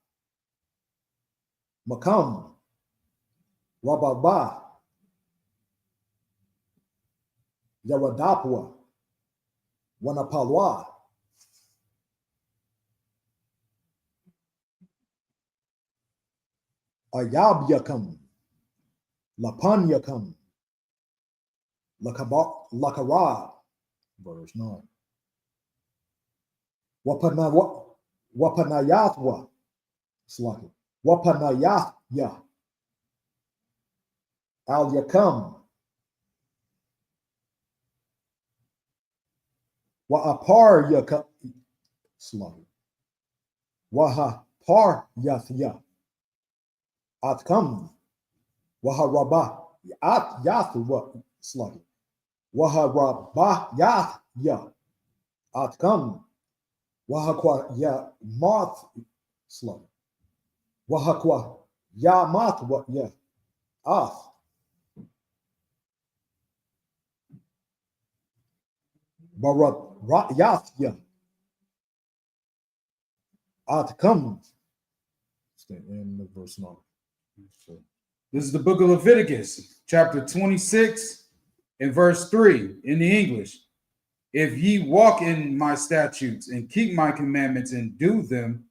Speaker 3: Makam. Wababa. Yaradapwa. Wanapalwa. Ayab yakam. Lapan yakam. Lakarab. Verse 9. Wapanayathwa. Slug it. Wapanayathya. Al yakam. Wa'apar yakam. Slug it. Wahapar yathya. Atkam. Waharaba. At yathwa. Slug it. Waharaba yathya. Atkam. Wahakwa ya math. Slug it. Wahakwa ya math. What ya. Ath. Barat yathya. Atkam. In the verse 9.
Speaker 2: This is the book of Leviticus, chapter 26 and verse 3 in the English. If ye walk in my statutes and keep my commandments and do them,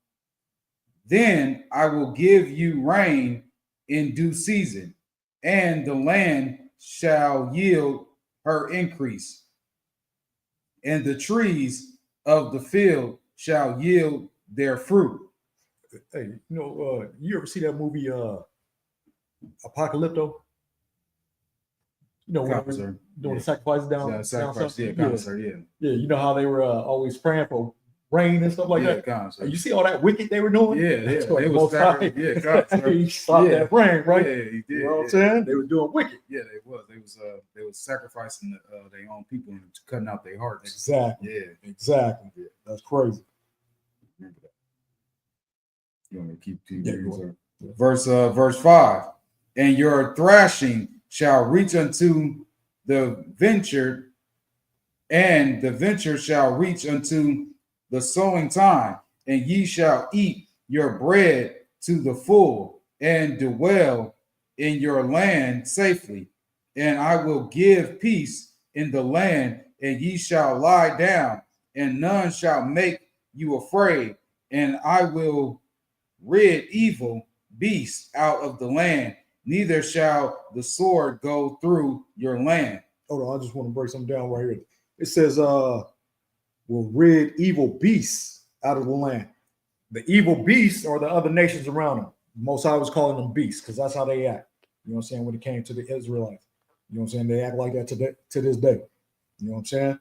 Speaker 2: then I will give you rain in due season, and the land shall yield her increase, and the trees of the field shall yield their fruit.
Speaker 3: Hey, you ever see that movie Apocalypto? Doing the sacrifices down.
Speaker 2: Sacrifice,
Speaker 3: south?
Speaker 2: yeah,
Speaker 3: Yeah, you know how they were always praying for rain and stuff like
Speaker 2: yeah,
Speaker 3: that.
Speaker 2: God, so-
Speaker 3: And you see all that wicked they were doing?
Speaker 2: yeah,
Speaker 3: That's
Speaker 2: yeah.
Speaker 3: what
Speaker 2: They
Speaker 3: the
Speaker 2: was
Speaker 3: Most High-
Speaker 2: he
Speaker 3: stopped that rain, right?
Speaker 2: Yeah, he did.
Speaker 3: You know what I'm
Speaker 2: yeah.
Speaker 3: saying? They were doing wicked.
Speaker 2: Yeah, they was sacrificing their own people and cutting out their hearts.
Speaker 3: Exactly.
Speaker 2: Yeah,
Speaker 3: Exactly.
Speaker 2: Yeah.
Speaker 3: That's crazy.
Speaker 2: remember that. You want me to keep
Speaker 3: Yeah,
Speaker 2: reading,
Speaker 3: go
Speaker 2: sir?
Speaker 3: ahead.
Speaker 2: Verse 5. And your thrashing shall reach unto the venture, and the venture shall reach unto the sowing time, and ye shall eat your bread to the full, and dwell in your land safely. And I will give peace in the land, and ye shall lie down, and none shall make you afraid. And I will rid evil beasts out of the land, neither shall the sword go through your land.
Speaker 3: Hold on, I just want to break something down right here. It says, will rid evil beasts out of the land. The evil beasts are the other nations around them. Most I was calling them beasts because that's how they act. You know what I'm saying? When it came to the Israelites, you know what I'm saying? They act like that to this day. You know what I'm saying?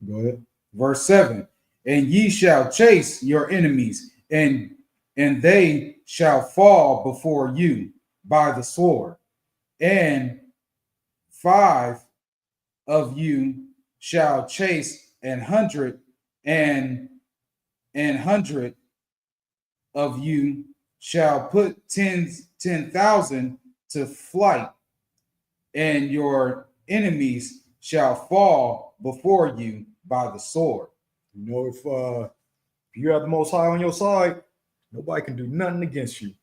Speaker 3: Go ahead.
Speaker 2: Verse 7. And ye shall chase your enemies, and they shall fall before you by the sword. And 5 of you shall chase 100, and 100 of you shall put 10,000 to flight, and your enemies shall fall before you by the sword.
Speaker 3: You know, if you have the Most High on your side, nobody can do nothing against you.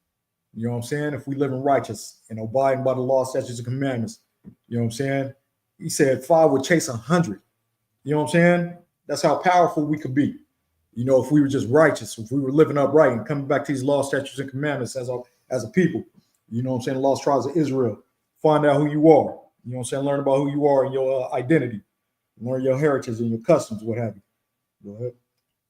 Speaker 3: You know what I'm saying? If we live in righteous and abiding by the law, statutes, and commandments, you know what I'm saying? He said 5 would chase 100. You know what I'm saying? That's how powerful we could be. You know, if we were just righteous, if we were living upright and coming back to these law, statutes, and commandments as a people. You know what I'm saying? The lost tribes of Israel. Find out who you are. You know what I'm saying? Learn about who you are and your identity. Learn your heritage and your customs, what have you. Go ahead.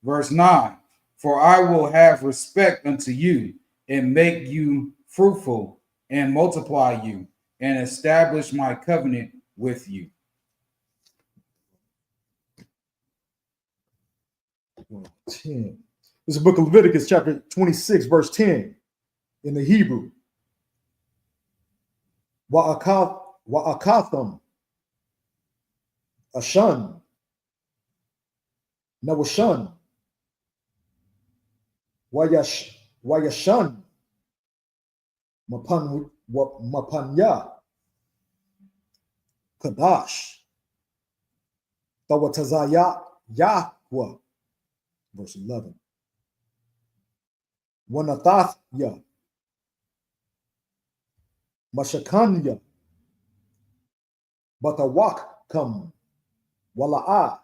Speaker 2: Verse 9. For I will have respect unto you, and make you fruitful, and multiply you, and establish my covenant with you.
Speaker 3: Well, 10. This is the book of Leviticus, chapter 26, verse 10 in the Hebrew. Wa'akatham, Ashan, Nawashan, Wayashan, Mapanya, Kadash, Tawatazaya, Yahweh, verse 11. Wanathathya, Mashakanya, Batawakam, Wala'a,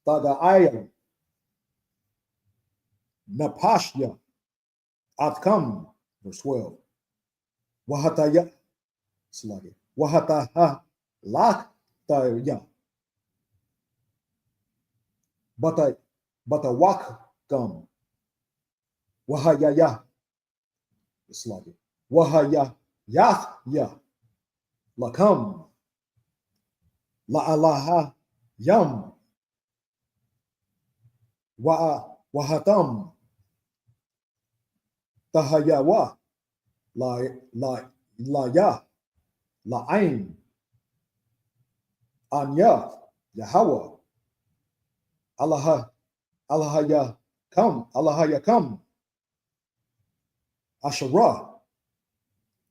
Speaker 3: Tagaaya, Napashya, Atkam, verse 12. Wahataya, Slagi, Wahataha, Laktaya, Batawakam, Wahayaya, Slagi, Wahaya, Yathya, Lakam, La'alaha, Yam, Wahatam, Tahayawa, La ya, La'ain, Anya, Yahweh, Allahaya Kam, Asherah,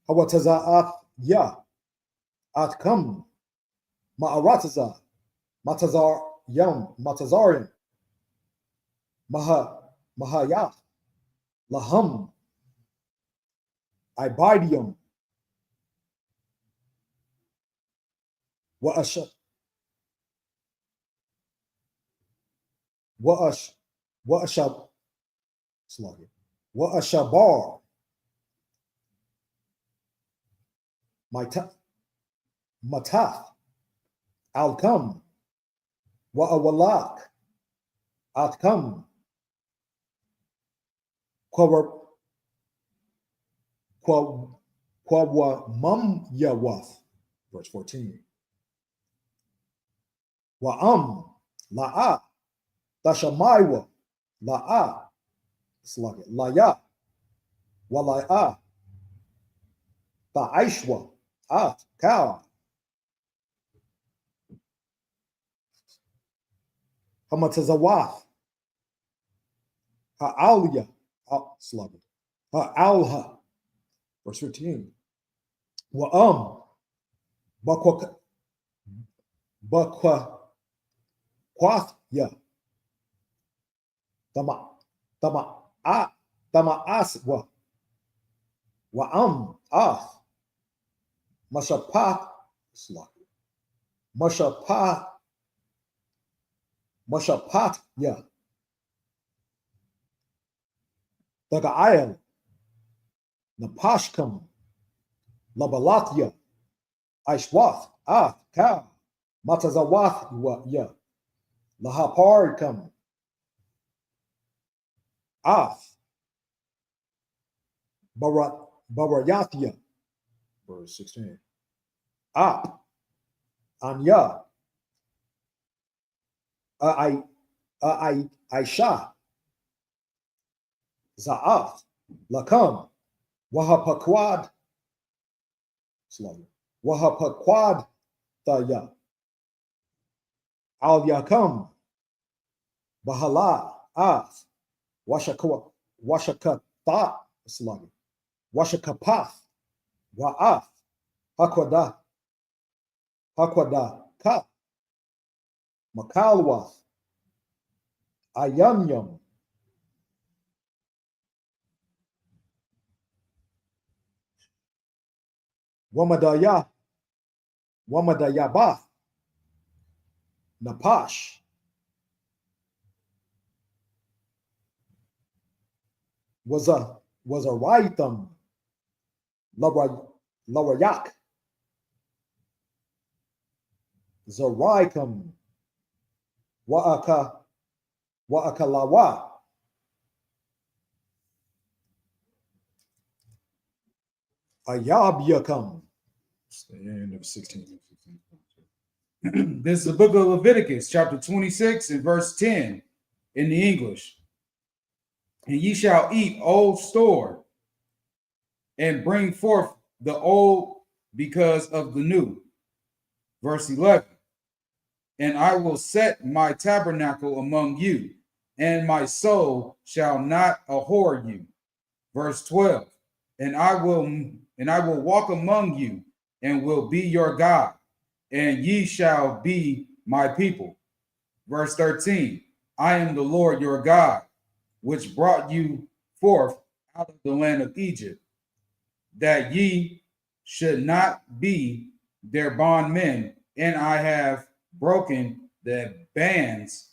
Speaker 3: Hawataza'ath Ya, Atkam, Ma'arataza, Matazar Yam, Matazarian, Mahayat, Laham, Ibadium, Wa'ashabar, Matath, Alkam, Wa'awalak, Atkam, Kwawamam Yawath, verse 14. Wa'am, La'a, Tashamaiwa, La'a, Slaget, Laya, Walaya, Ta'aishwa, At, Ka, Hamatazawath, Ha'alia, Slaget, Ha'alha, verse 15. Wa'am, Bakwa, Kwathya, Tama Aswa, Wa'am, Ath, Mashapath, Slaget, Mashapath, ya, Daga'ayel, Napashkam, Labalatya, Aishwath, Ath, Ka, Matazawath, ya, Lahaparkam, Ath, Barayathya, verse 16, Ap, Anya, Aisha, Za'ath, Lakam, Wahapakwad, Wahapakwad, Thaya, Al Yakam, Bahala, Ath, Washakatha, Washakapath, Wa'ath, Hakwada, Ka, Makalwath, Ayamyam, Wamadayabath, Napash, was a Raitham, Larayak, Zarikam, Wa'akalawa, Ayabyakam. It's the end of 16.
Speaker 2: This is the book of Leviticus, chapter 26 and verse 10 in the English. And ye shall eat old store and bring forth the old because of the new. Verse 11. And I will set my tabernacle among you, and my soul shall not abhor you. Verse 12. And I will walk among you, and will be your God, and ye shall be my people. Verse 13. I am the Lord your God, which brought you forth out of the land of Egypt, that ye should not be their bondmen, and I have broken the bands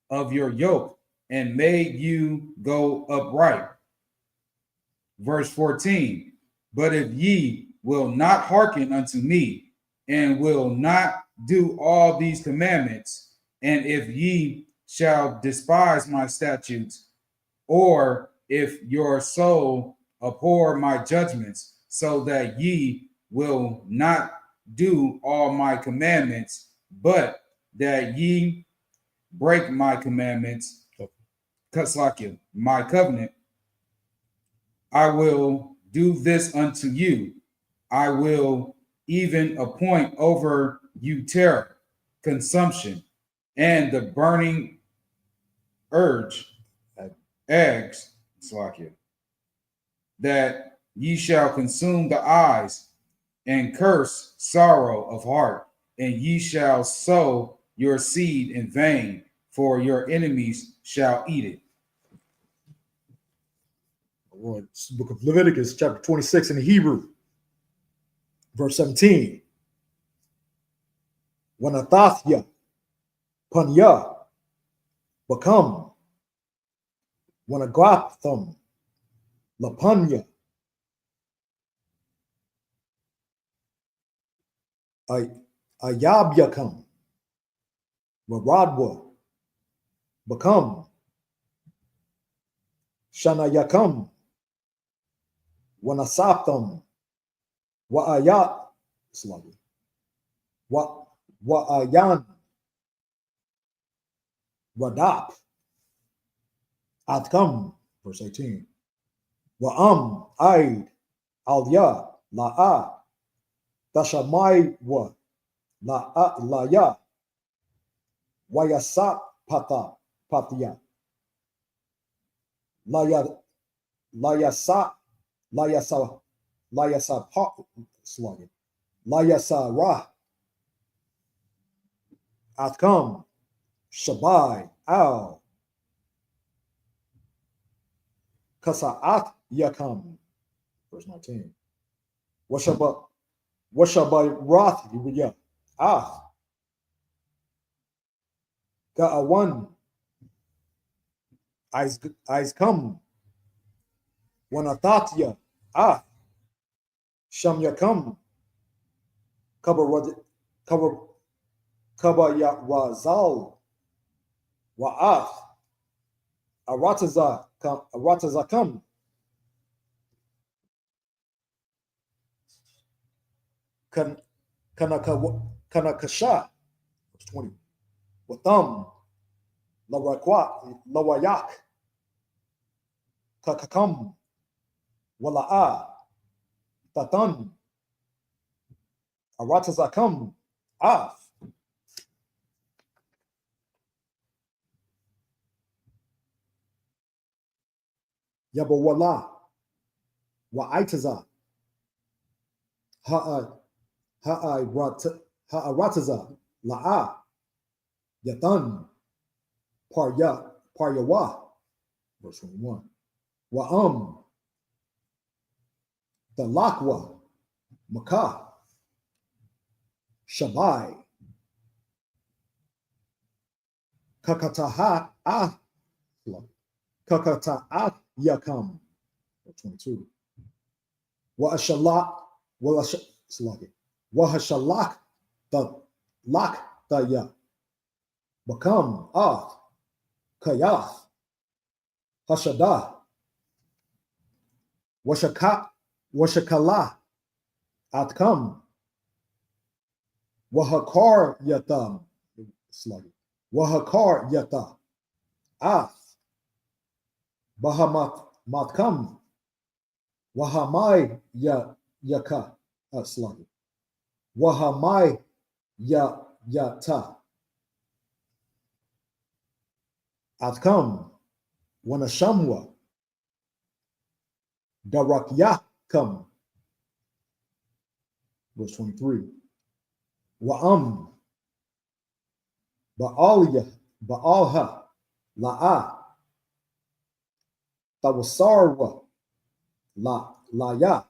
Speaker 2: of your yoke and made you go upright. Verse 14. But if ye will not hearken unto me, and will not do all these commandments, and if ye shall despise my statutes, or if your soul abhor my judgments, so that ye will not do all my commandments, but that ye break my commandments, Katslakia, my covenant, I will do this unto you. I will even appoint over you terror, consumption, and the burning urge, eggs, Slakia, that ye shall consume the eyes and curse sorrow of heart, and ye shall sow your seed in vain, for your enemies shall eat it.
Speaker 3: It's the book of Leviticus, chapter 26 in the Hebrew, verse 17. Wanathathya, Panya, Bakam, Wanagratham, Lapanya, Ayabyakam, Varadwa, Bakam, Shanayakam, Wanasaptam, Wa'ayat, Wa'ayan, Radap. Atkam. Verse 18. Wa'am. Aid. Alya. La'a. Tashamai wa. La'a. Laya. Wayasa pata. Patya. Laya. Layasa. Layasa. Layasa pa. Slogan. Layasa ra. Atkam. Shabai. Al. Kasa'at yakam. Verse 19. Washaba Rath ya. Ah. Ga'awan. Eyes come. Wanatatya. Ah. Sham yakam. Kabar ya wazal. Wa'af. Arataza come. Kanakasha. Verse 20. Watham. Lawayak. Kakakam. Wala'a. Tatan. Aratazakam. Af. Yabawala. Wa'aitaza. Ha'arataza. La'a. Yatan. Paryawa. Verse 21. Wa'am. Dalakwa. Makah. Shabai. Kakataha. Kakata'a yakam. Verse 22. Wa'ashalak. Wahashalak. Lak daya. Bakam. Ah. Kayath. Hashadah. Washakala. Atkam. Wahakar yatam. Wahakar yata. Ath. Bahamat matkam. Wahamai yaka. Wahamai yata. Atkam. Wanashamwa. Darakyakam. Verse 23. Wa'am. Ba'alha. La'a. Tawasarwa. Laya.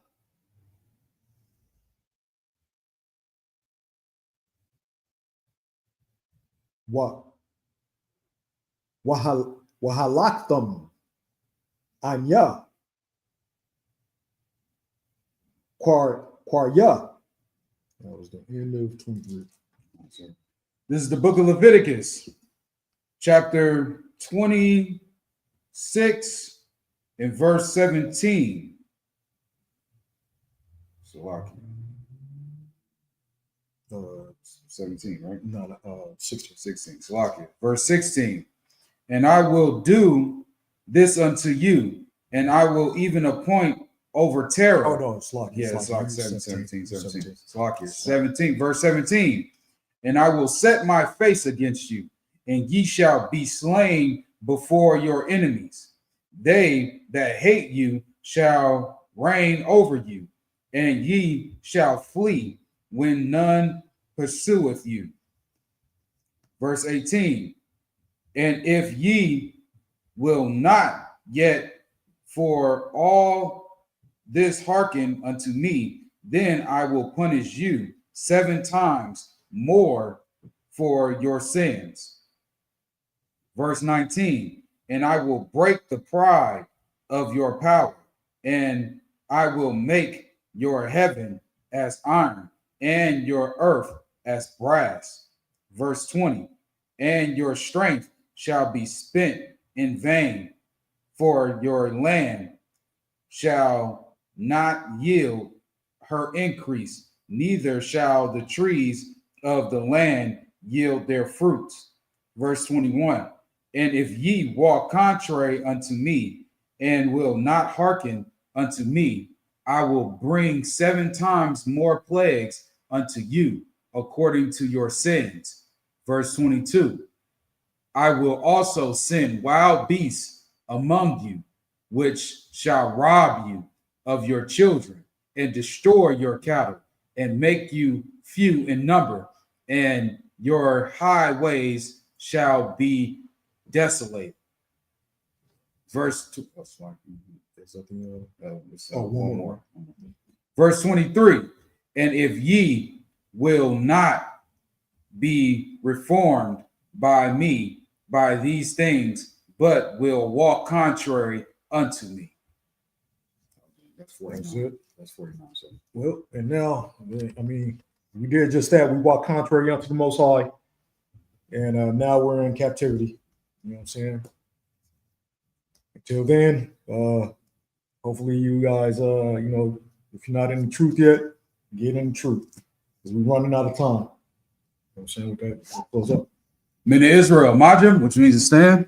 Speaker 3: Wahalaktam. Anya. Quarya. That was the end of 23.
Speaker 2: This is the book of Leviticus, chapter 26 and verse 17. So 17, right?
Speaker 3: No, 16.
Speaker 2: 16. Salakia. Verse 16. And I will do this unto you, and I will even appoint over terror.
Speaker 3: Oh, no, Slakia.
Speaker 2: Yeah,
Speaker 3: Slakia.
Speaker 2: Slakia 17. Slakia 17, verse 17. And I will set my face against you, and ye shall be slain before your enemies. They that hate you shall reign over you, and ye shall flee when none pursueth you. Verse 18. And if ye will not yet for all this hearken unto me, then I will punish you 7 times more for your sins. Verse 19. And I will break the pride of your power, and I will make your heaven as iron and your earth as brass. Verse 20. And your strength shall be spent in vain, for your land shall not yield her increase, neither shall the trees of the land yield their fruits. Verse 21. And if ye walk contrary unto me, and will not hearken unto me, I will bring 7 times more plagues unto you, according to your sins. Verse 22. I will also send wild beasts among you, which shall rob you of your children, and destroy your cattle, and make you few in number, and your highways shall be desolate. Verse 2. Oh, sorry. There's something one more. Verse 23. And if ye will not be reformed by me by these things, but will walk contrary unto me. That's 49.
Speaker 3: That's it.
Speaker 2: That's 49. So.
Speaker 3: Well, and now, I mean, we did just that. We walked contrary unto the Most High, and now we're in captivity. You know what I'm saying? Until then, hopefully you guys, you know, if you're not in the truth yet, get in the truth, because we're running out of time. You know what I'm saying? With that, we'll close up.
Speaker 2: Men of Israel, Majim, which means to stand.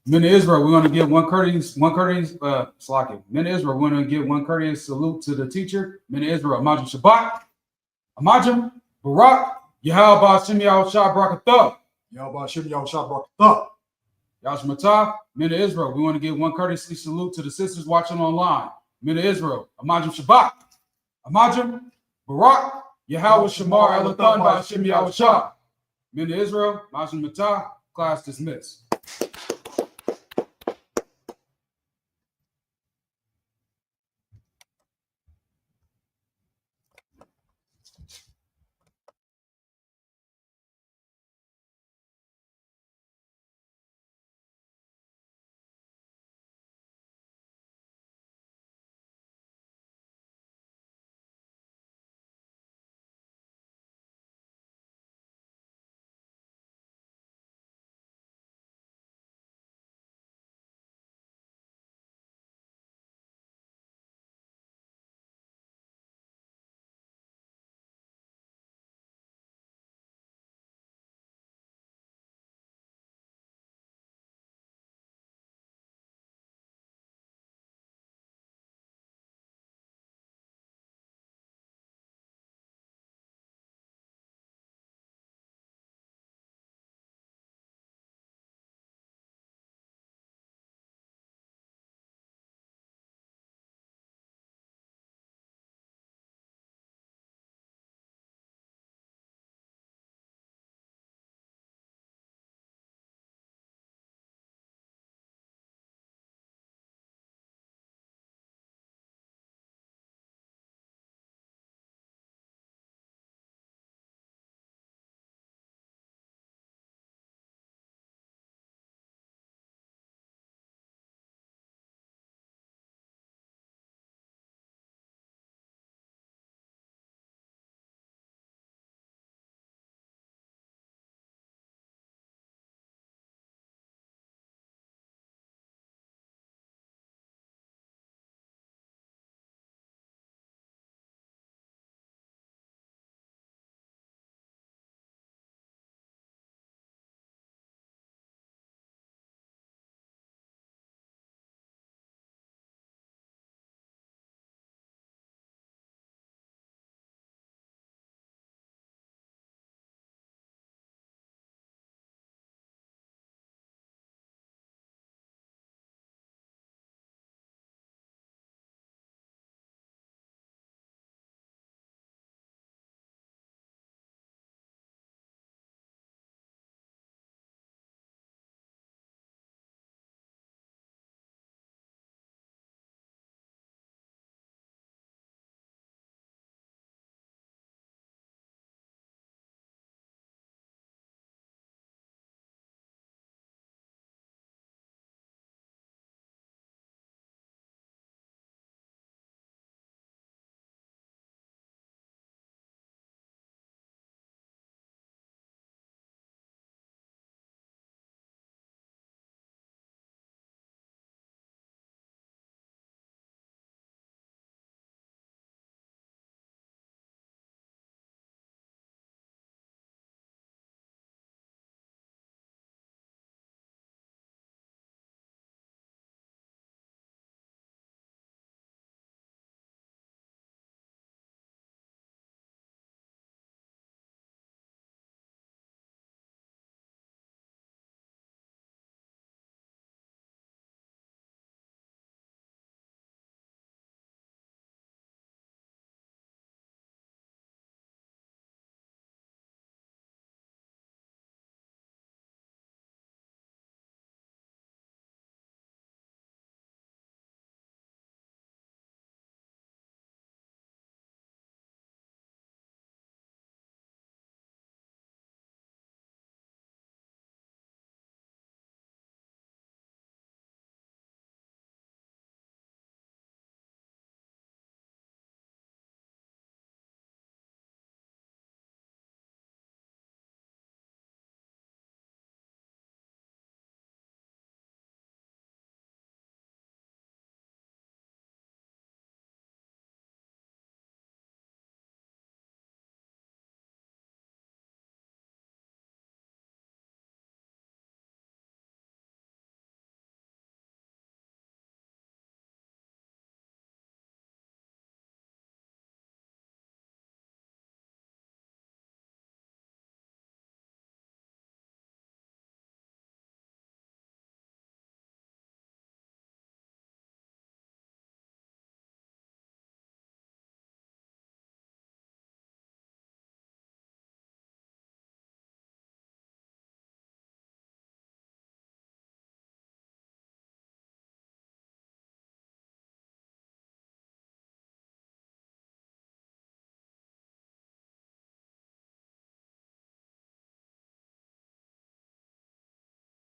Speaker 2: Men of Israel, we're going to give one courteous, Slaki. Men of Israel, we're going to give one courteous salute to the teacher. Men of Israel, Majim Shabbat, Amajim, Barak, Yahal Ba'ashim Yahushua Barakatah.
Speaker 3: Yahweh Shem Yahushua Barakatah.
Speaker 2: Yashmatah, men of Israel, we want to give one courtesy salute to the sisters watching online. Men of Israel, Amajim Shabbat, Amajim, Barak, Yahweh Shamar Elathan Ba'ashim Yahushua. Men of Israel, Majim Matah, class dismissed.